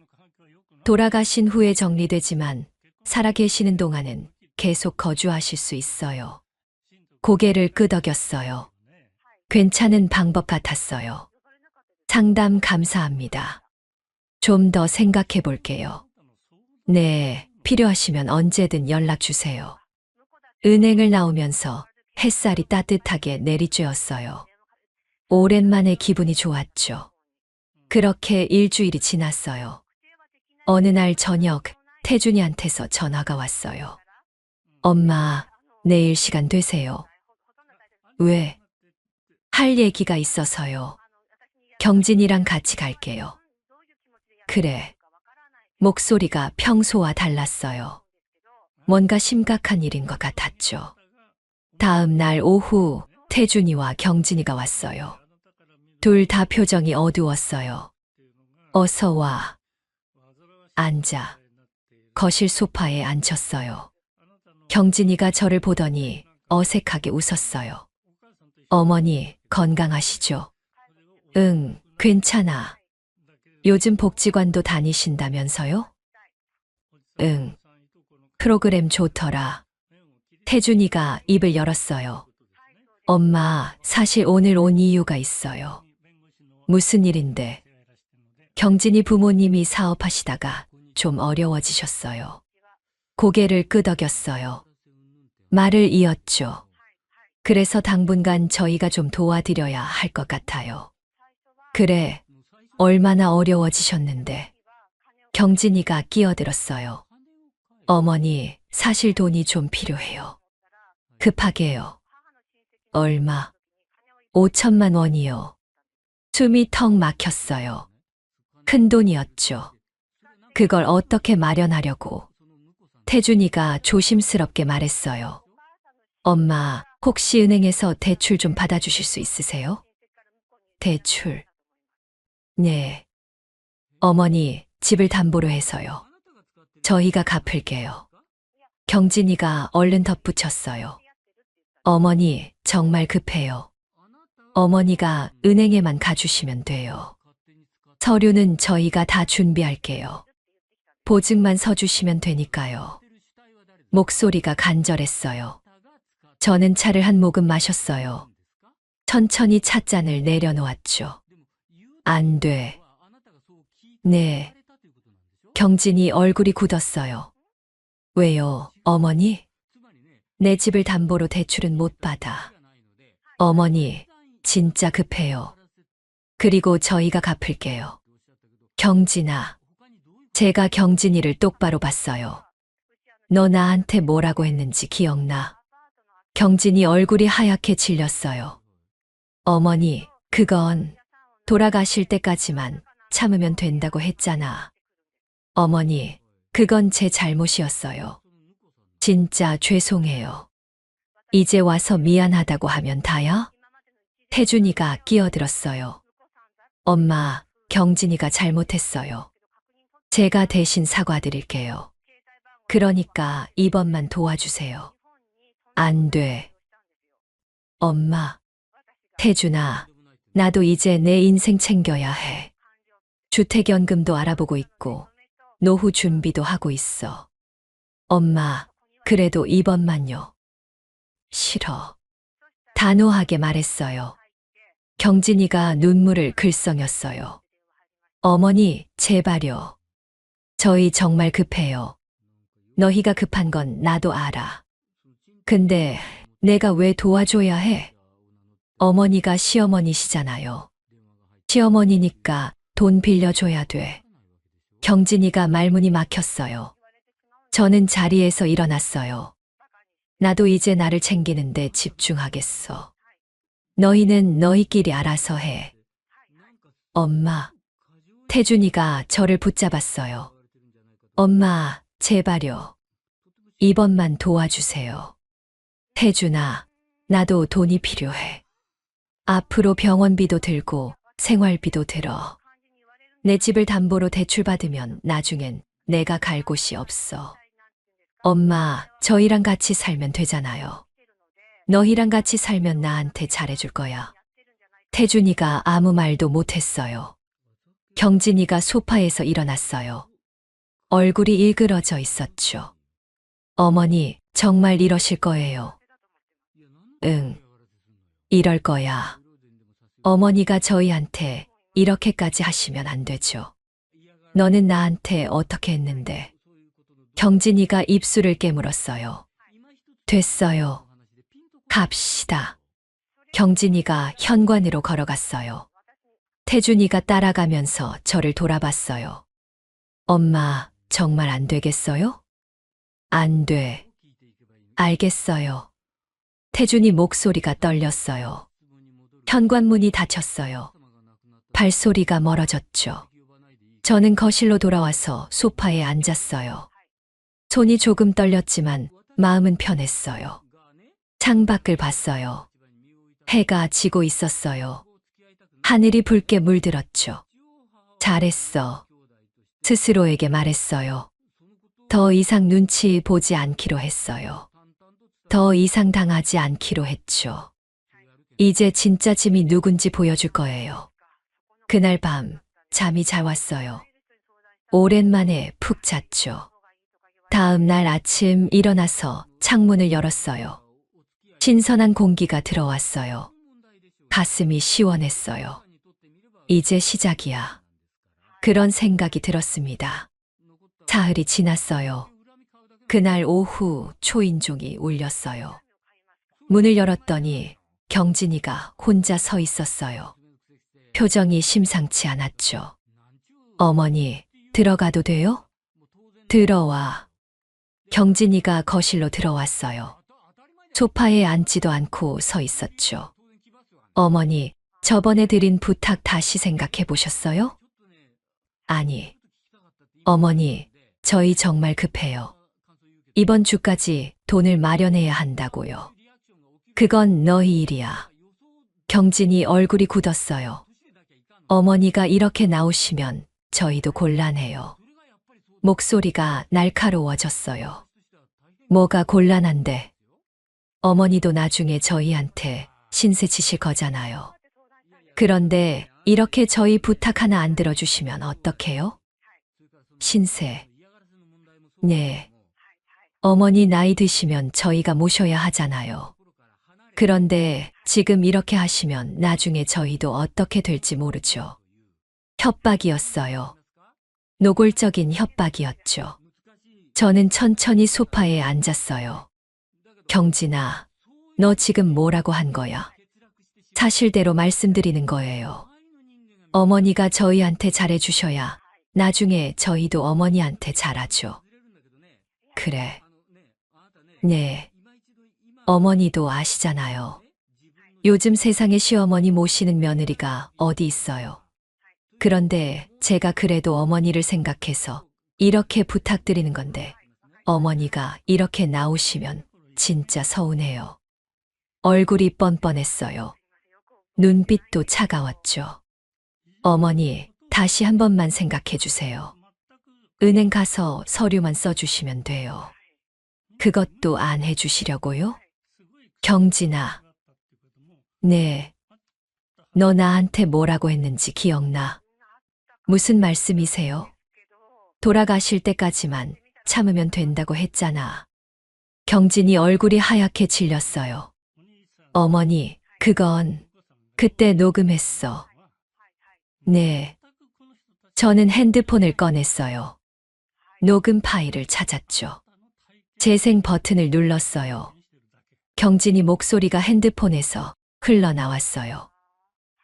돌아가신 후에 정리되지만 살아계시는 동안은 계속 거주하실 수 있어요. 고개를 끄덕였어요. 괜찮은 방법 같았어요. 상담 감사합니다. 좀 더 생각해 볼게요. 네, 필요하시면 언제든 연락 주세요. 은행을 나오면서 햇살이 따뜻하게 내리쬐었어요. 오랜만에 기분이 좋았죠. 그렇게 일주일이 지났어요. 어느 날 저녁 태준이한테서 전화가 왔어요. 엄마, 내일 시간 되세요? 왜? 할 얘기가 있어서요. 경진이랑 같이 갈게요. 그래. 목소리가 평소와 달랐어요. 뭔가 심각한 일인 것 같았죠. 다음 날 오후 태준이와 경진이가 왔어요. 둘 다 표정이 어두웠어요. 어서 와. 앉아. 거실 소파에 앉혔어요. 경진이가 저를 보더니 어색하게 웃었어요. 어머니, 건강하시죠? 응, 괜찮아. 요즘 복지관도 다니신다면서요? 응, 프로그램 좋더라. 태준이가 입을 열었어요. 엄마, 사실 오늘 온 이유가 있어요. 무슨 일인데? 경진이 부모님이 사업하시다가 좀 어려워지셨어요. 고개를 끄덕였어요. 말을 이었죠. 그래서 당분간 저희가 좀 도와드려야 할 것 같아요. 그래, 얼마나 어려워지셨는데. 경진이가 끼어들었어요. 어머니, 사실 돈이 좀 필요해요. 급하게요. 얼마? 5천만 원이요. 숨이 턱 막혔어요. 큰 돈이었죠. 그걸 어떻게 마련하려고. 태준이가 조심스럽게 말했어요. 엄마, 혹시 은행에서 대출 좀 받아주실 수 있으세요? 대출. 네. 어머니, 집을 담보로 해서요. 저희가 갚을게요. 경진이가 얼른 덧붙였어요. 어머니, 정말 급해요. 어머니가 은행에만 가주시면 돼요. 서류는 저희가 다 준비할게요. 보증만 서주시면 되니까요. 목소리가 간절했어요. 저는 차를 한 모금 마셨어요. 천천히 찻잔을 내려놓았죠. 안 돼. 네. 경진이 얼굴이 굳었어요. 왜요, 어머니? 내 집을 담보로 대출은 못 받아. 어머니, 진짜 급해요. 그리고 저희가 갚을게요. 경진아. 제가 경진이를 똑바로 봤어요. 너 나한테 뭐라고 했는지 기억나? 경진이 얼굴이 하얗게 질렸어요. 어머니, 그건 돌아가실 때까지만 참으면 된다고 했잖아. 어머니, 그건 제 잘못이었어요. 진짜 죄송해요. 이제 와서 미안하다고 하면 다야? 태준이가 끼어들었어요. 엄마, 경진이가 잘못했어요. 제가 대신 사과드릴게요. 그러니까 이번만 도와주세요. 안 돼. 엄마. 태준아, 나도 이제 내 인생 챙겨야 해. 주택연금도 알아보고 있고, 노후 준비도 하고 있어. 엄마, 그래도 이번만요. 싫어. 단호하게 말했어요. 경진이가 눈물을 글썽였어요. 어머니, 제발요. 저희 정말 급해요. 너희가 급한 건 나도 알아. 근데 내가 왜 도와줘야 해? 어머니가 시어머니시잖아요. 시어머니니까 돈 빌려줘야 돼. 경진이가 말문이 막혔어요. 저는 자리에서 일어났어요. 나도 이제 나를 챙기는데 집중하겠어. 너희는 너희끼리 알아서 해. 엄마. 태준이가 저를 붙잡았어요. 엄마, 제발요. 이번만 도와주세요. 태준아, 나도 돈이 필요해. 앞으로 병원비도 들고 생활비도 들어. 내 집을 담보로 대출받으면 나중엔 내가 갈 곳이 없어. 엄마, 저희랑 같이 살면 되잖아요. 너희랑 같이 살면 나한테 잘해줄 거야. 태준이가 아무 말도 못했어요. 경진이가 소파에서 일어났어요. 얼굴이 일그러져 있었죠. 어머니, 정말 이러실 거예요? 응, 이럴 거야. 어머니가 저희한테 이렇게까지 하시면 안 되죠. 너는 나한테 어떻게 했는데? 경진이가 입술을 깨물었어요. 됐어요. 갑시다. 경진이가 현관으로 걸어갔어요. 태준이가 따라가면서 저를 돌아봤어요. 엄마, 정말 안 되겠어요? 안 돼. 알겠어요. 태준이 목소리가 떨렸어요. 현관문이 닫혔어요. 발소리가 멀어졌죠. 저는 거실로 돌아와서 소파에 앉았어요. 손이 조금 떨렸지만 마음은 편했어요. 창밖을 봤어요. 해가 지고 있었어요. 하늘이 붉게 물들었죠. 잘했어. 스스로에게 말했어요. 더 이상 눈치 보지 않기로 했어요. 더 이상 당하지 않기로 했죠. 이제 진짜 짐이 누군지 보여줄 거예요. 그날 밤 잠이 잘 왔어요. 오랜만에 푹 잤죠. 다음 날 아침 일어나서 창문을 열었어요. 신선한 공기가 들어왔어요. 가슴이 시원했어요. 이제 시작이야. 그런 생각이 들었습니다. 사흘이 지났어요. 그날 오후 초인종이 울렸어요. 문을 열었더니 경진이가 혼자 서 있었어요. 표정이 심상치 않았죠. 어머니, 들어가도 돼요? 들어와. 경진이가 거실로 들어왔어요. 소파에 앉지도 않고 서 있었죠. 어머니, 저번에 드린 부탁 다시 생각해 보셨어요? 아니. 어머니, 저희 정말 급해요. 이번 주까지 돈을 마련해야 한다고요. 그건 너희 일이야. 경진이 얼굴이 굳었어요. 어머니가 이렇게 나오시면 저희도 곤란해요. 목소리가 날카로워졌어요. 뭐가 곤란한데? 어머니도 나중에 저희한테 신세 지실 거잖아요. 그런데 이렇게 저희 부탁 하나 안 들어주시면 어떡해요? 신세. 네. 어머니 나이 드시면 저희가 모셔야 하잖아요. 그런데 지금 이렇게 하시면 나중에 저희도 어떻게 될지 모르죠. 협박이었어요. 노골적인 협박이었죠. 저는 천천히 소파에 앉았어요. 경진아, 너 지금 뭐라고 한 거야? 사실대로 말씀드리는 거예요. 어머니가 저희한테 잘해주셔야 나중에 저희도 어머니한테 잘하죠. 그래. 네. 어머니도 아시잖아요. 요즘 세상에 시어머니 모시는 며느리가 어디 있어요. 그런데 제가 그래도 어머니를 생각해서 이렇게 부탁드리는 건데 어머니가 이렇게 나오시면 진짜 서운해요. 얼굴이 뻔뻔했어요. 눈빛도 차가웠죠. 어머니, 다시 한 번만 생각해 주세요. 은행 가서 서류만 써주시면 돼요. 그것도 안 해주시려고요? 경진아. 네. 너 나한테 뭐라고 했는지 기억나? 무슨 말씀이세요? 돌아가실 때까지만 참으면 된다고 했잖아. 경진이 얼굴이 하얗게 질렸어요. 어머니, 그건 그때 녹음했어. 네. 저는 핸드폰을 꺼냈어요. 녹음 파일을 찾았죠. 재생 버튼을 눌렀어요. 경진이 목소리가 핸드폰에서 흘러나왔어요.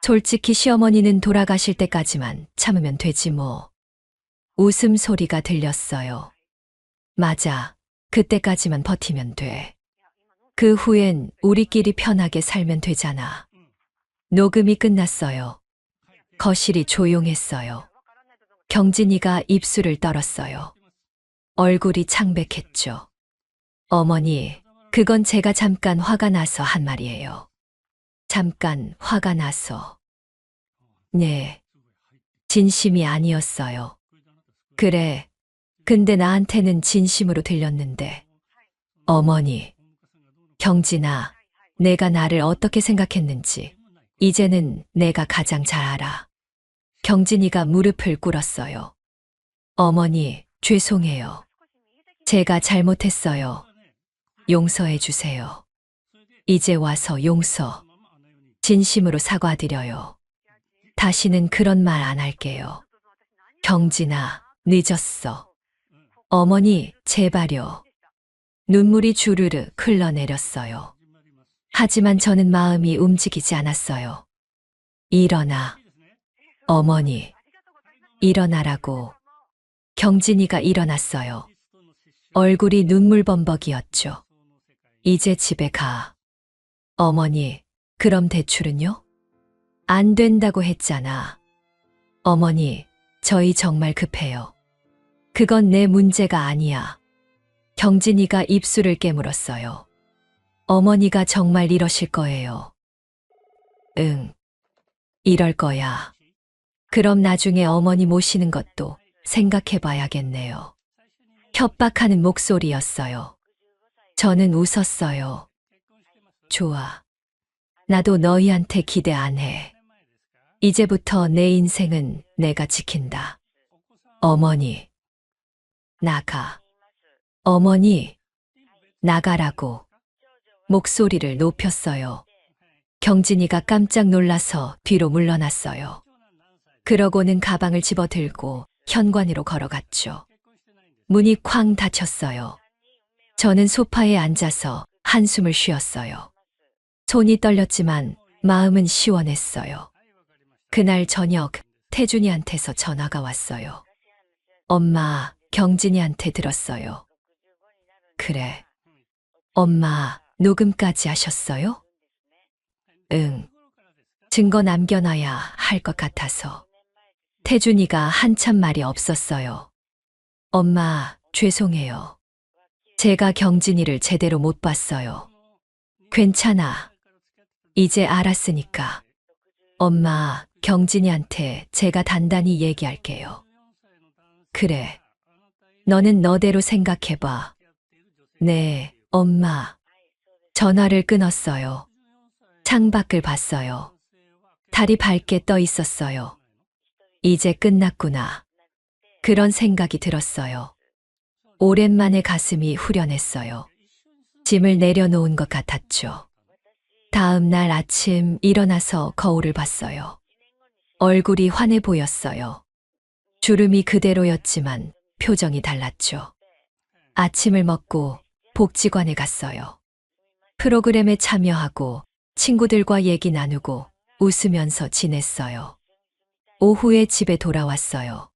솔직히 시어머니는 돌아가실 때까지만 참으면 되지 뭐. 웃음소리가 들렸어요. 맞아. 그때까지만 버티면 돼. 그 후엔 우리끼리 편하게 살면 되잖아. 녹음이 끝났어요. 거실이 조용했어요. 경진이가 입술을 떨었어요. 얼굴이 창백했죠. 어머니, 그건 제가 잠깐 화가 나서 한 말이에요. 잠깐 화가 나서. 네. 진심이 아니었어요. 그래. 근데 나한테는 진심으로 들렸는데. 어머니. 경진아, 내가 나를 어떻게 생각했는지 이제는 내가 가장 잘 알아. 경진이가 무릎을 꿇었어요. 어머니, 죄송해요. 제가 잘못했어요. 용서해 주세요. 이제 와서 용서. 진심으로 사과드려요. 다시는 그런 말 안 할게요. 경진아, 늦었어. 어머니, 제발요. 눈물이 주르르 흘러내렸어요. 하지만 저는 마음이 움직이지 않았어요. 일어나. 어머니, 일어나라고. 경진이가 일어났어요. 얼굴이 눈물범벅이었죠. 이제 집에 가. 어머니, 그럼 대출은요? 안 된다고 했잖아. 어머니, 저희 정말 급해요. 그건 내 문제가 아니야. 경진이가 입술을 깨물었어요. 어머니가 정말 이러실 거예요. 응. 이럴 거야. 그럼 나중에 어머니 모시는 것도 생각해 봐야겠네요. 협박하는 목소리였어요. 저는 웃었어요. 좋아. 나도 너희한테 기대 안 해. 이제부터 내 인생은 내가 지킨다. 어머니, 나가. 어머니, 나가라고. 목소리를 높였어요. 경진이가 깜짝 놀라서 뒤로 물러났어요. 그러고는 가방을 집어들고 현관으로 걸어갔죠. 문이 쾅 닫혔어요. 저는 소파에 앉아서 한숨을 쉬었어요. 손이 떨렸지만 마음은 시원했어요. 그날 저녁 태준이한테서 전화가 왔어요. 엄마, 경진이한테 들었어요. 그래. 엄마, 녹음까지 하셨어요? 응. 증거 남겨놔야 할 것 같아서. 태준이가 한참 말이 없었어요. 엄마, 죄송해요. 제가 경진이를 제대로 못 봤어요. 괜찮아. 이제 알았으니까. 엄마, 경진이한테 제가 단단히 얘기할게요. 그래. 너는 너대로 생각해봐. 네, 엄마. 전화를 끊었어요. 창밖을 봤어요. 달이 밝게 떠 있었어요. 이제 끝났구나. 그런 생각이 들었어요. 오랜만에 가슴이 후련했어요. 짐을 내려놓은 것 같았죠. 다음 날 아침 일어나서 거울을 봤어요. 얼굴이 환해 보였어요. 주름이 그대로였지만 표정이 달랐죠. 아침을 먹고 복지관에 갔어요. 프로그램에 참여하고 친구들과 얘기 나누고 웃으면서 지냈어요. 오후에 집에 돌아왔어요.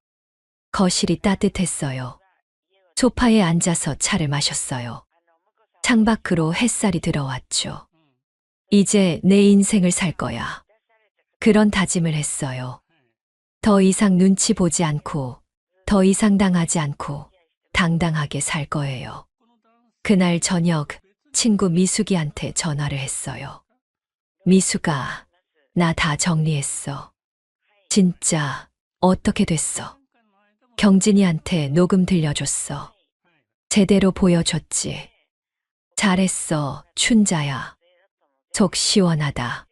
거실이 따뜻했어요. 소파에 앉아서 차를 마셨어요. 창밖으로 햇살이 들어왔죠. 이제 내 인생을 살 거야. 그런 다짐을 했어요. 더 이상 눈치 보지 않고, 더 이상 당하지 않고, 당당하게 살 거예요. 그날 저녁 친구 미숙이한테 전화를 했어요. 미숙아, 나 다 정리했어. 진짜 어떻게 됐어? 경진이한테 녹음 들려줬어. 제대로 보여줬지. 잘했어, 춘자야. 속 시원하다.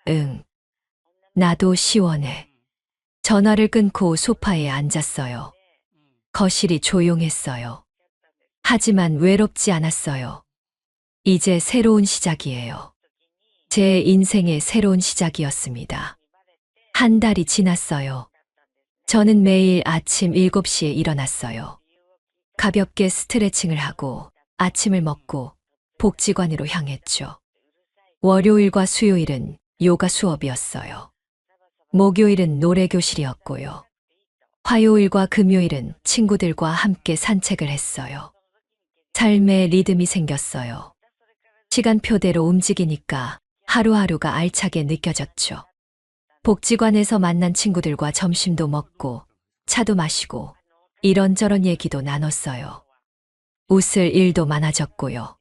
응. 나도 시원해. 전화를 끊고 소파에 앉았어요. 거실이 조용했어요. 하지만 외롭지 않았어요. 이제 새로운 시작이에요. 제 인생의 새로운 시작이었습니다. 한 달이 지났어요. 저는 매일 아침 7시에 일어났어요. 가볍게 스트레칭을 하고 아침을 먹고 복지관으로 향했죠. 월요일과 수요일은 요가 수업이었어요. 목요일은 노래교실이었고요. 화요일과 금요일은 친구들과 함께 산책을 했어요. 삶에 리듬이 생겼어요. 시간표대로 움직이니까 하루하루가 알차게 느껴졌죠. 복지관에서 만난 친구들과 점심도 먹고 차도 마시고 이런저런 얘기도 나눴어요. 웃을 일도 많아졌고요.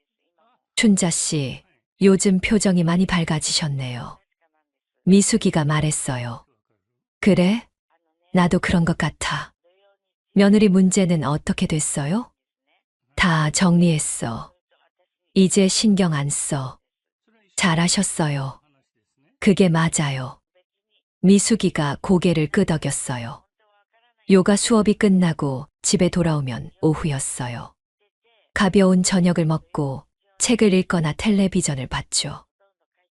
춘자 씨, 요즘 표정이 많이 밝아지셨네요. 미숙이가 말했어요. 그래? 나도 그런 것 같아. 며느리 문제는 어떻게 됐어요? 다 정리했어. 이제 신경 안 써. 잘하셨어요. 그게 맞아요. 미숙이가 고개를 끄덕였어요. 요가 수업이 끝나고 집에 돌아오면 오후였어요. 가벼운 저녁을 먹고 책을 읽거나 텔레비전을 봤죠.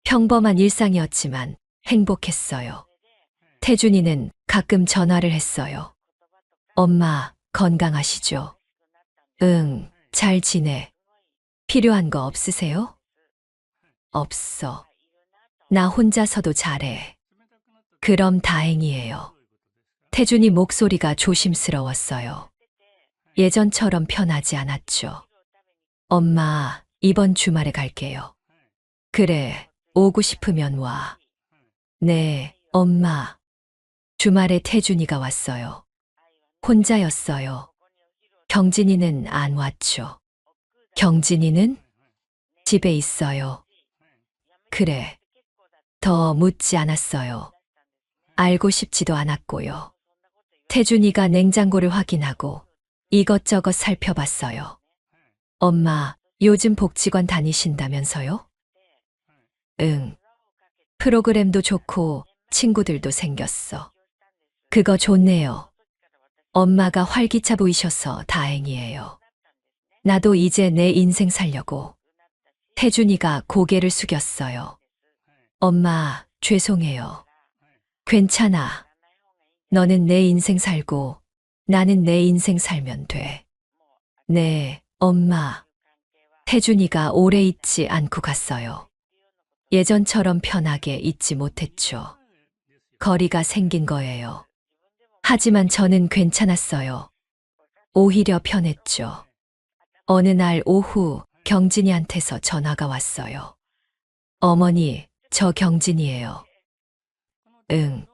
평범한 일상이었지만 행복했어요. 태준이는 가끔 전화를 했어요. 엄마, 건강하시죠? 응, 잘 지내. 필요한 거 없으세요? 없어. 나 혼자서도 잘해. 그럼 다행이에요. 태준이 목소리가 조심스러웠어요. 예전처럼 편하지 않았죠. 엄마, 이번 주말에 갈게요. 그래, 오고 싶으면 와. 네, 엄마. 주말에 태준이가 왔어요. 혼자였어요. 경진이는 안 왔죠. 경진이는 집에 있어요. 그래. 더 묻지 않았어요. 알고 싶지도 않았고요. 태준이가 냉장고를 확인하고 이것저것 살펴봤어요. 엄마, 요즘 복지관 다니신다면서요? 응. 프로그램도 좋고 친구들도 생겼어. 그거 좋네요. 엄마가 활기차 보이셔서 다행이에요. 나도 이제 내 인생 살려고. 태준이가 고개를 숙였어요. 엄마, 죄송해요. 괜찮아. 너는 내 인생 살고 나는 내 인생 살면 돼. 네, 엄마. 태준이가 오래 있지 않고 갔어요. 예전처럼 편하게 있지 못했죠. 거리가 생긴 거예요. 하지만 저는 괜찮았어요. 오히려 편했죠. 어느 날 오후 경진이한테서 전화가 왔어요. 어머니, 저 경진이에요. 응.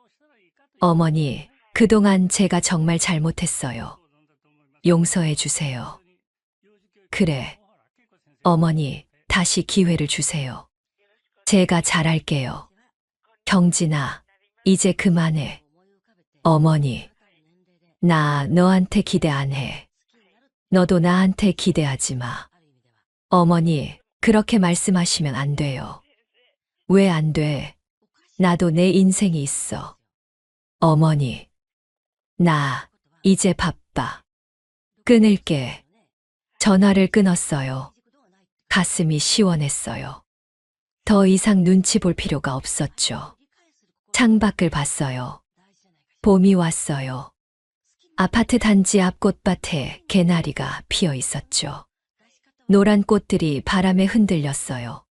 어머니, 그동안 제가 정말 잘못했어요. 용서해 주세요. 그래. 어머니, 다시 기회를 주세요. 제가 잘할게요. 경진아, 이제 그만해. 어머니, 나 너한테 기대 안 해. 너도 나한테 기대하지 마. 어머니, 그렇게 말씀하시면 안 돼요. 왜 안 돼? 나도 내 인생이 있어. 어머니, 나 이제 바빠. 끊을게. 전화를 끊었어요. 가슴이 시원했어요. 더 이상 눈치 볼 필요가 없었죠. 창밖을 봤어요. 봄이 왔어요. 아파트 단지 앞 꽃밭에 개나리가 피어 있었죠. 노란 꽃들이 바람에 흔들렸어요.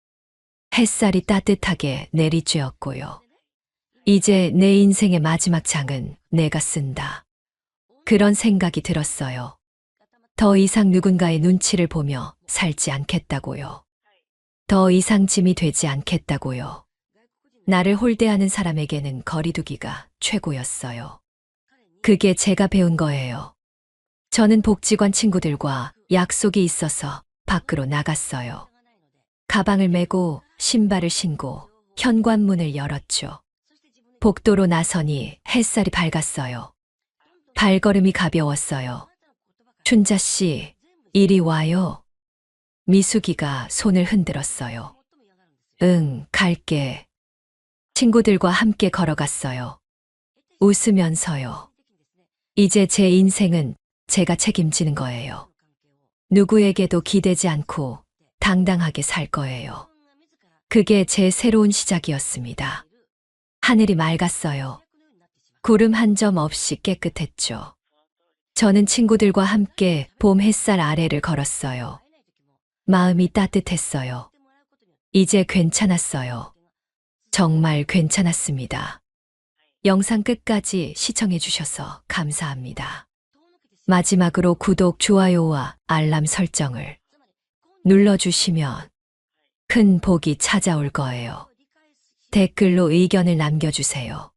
햇살이 따뜻하게 내리쬐었고요. 이제 내 인생의 마지막 장은 내가 쓴다. 그런 생각이 들었어요. 더 이상 누군가의 눈치를 보며 살지 않겠다고요. 더 이상 짐이 되지 않겠다고요. 나를 홀대하는 사람에게는 거리두기가 최고였어요. 그게 제가 배운 거예요. 저는 복지관 친구들과 약속이 있어서 밖으로 나갔어요. 가방을 메고 신발을 신고 현관문을 열었죠. 복도로 나서니 햇살이 밝았어요. 발걸음이 가벼웠어요. 춘자 씨, 이리 와요. 미숙이가 손을 흔들었어요. 응, 갈게. 친구들과 함께 걸어갔어요. 웃으면서요. 이제 제 인생은 제가 책임지는 거예요. 누구에게도 기대지 않고 당당하게 살 거예요. 그게 제 새로운 시작이었습니다. 하늘이 맑았어요. 구름 한 점 없이 깨끗했죠. 저는 친구들과 함께 봄 햇살 아래를 걸었어요. 마음이 따뜻했어요. 이제 괜찮았어요. 정말 괜찮았습니다. 영상 끝까지 시청해 주셔서 감사합니다. 마지막으로 구독, 좋아요와 알람 설정을 눌러주시면 큰 복이 찾아올 거예요. 댓글로 의견을 남겨주세요.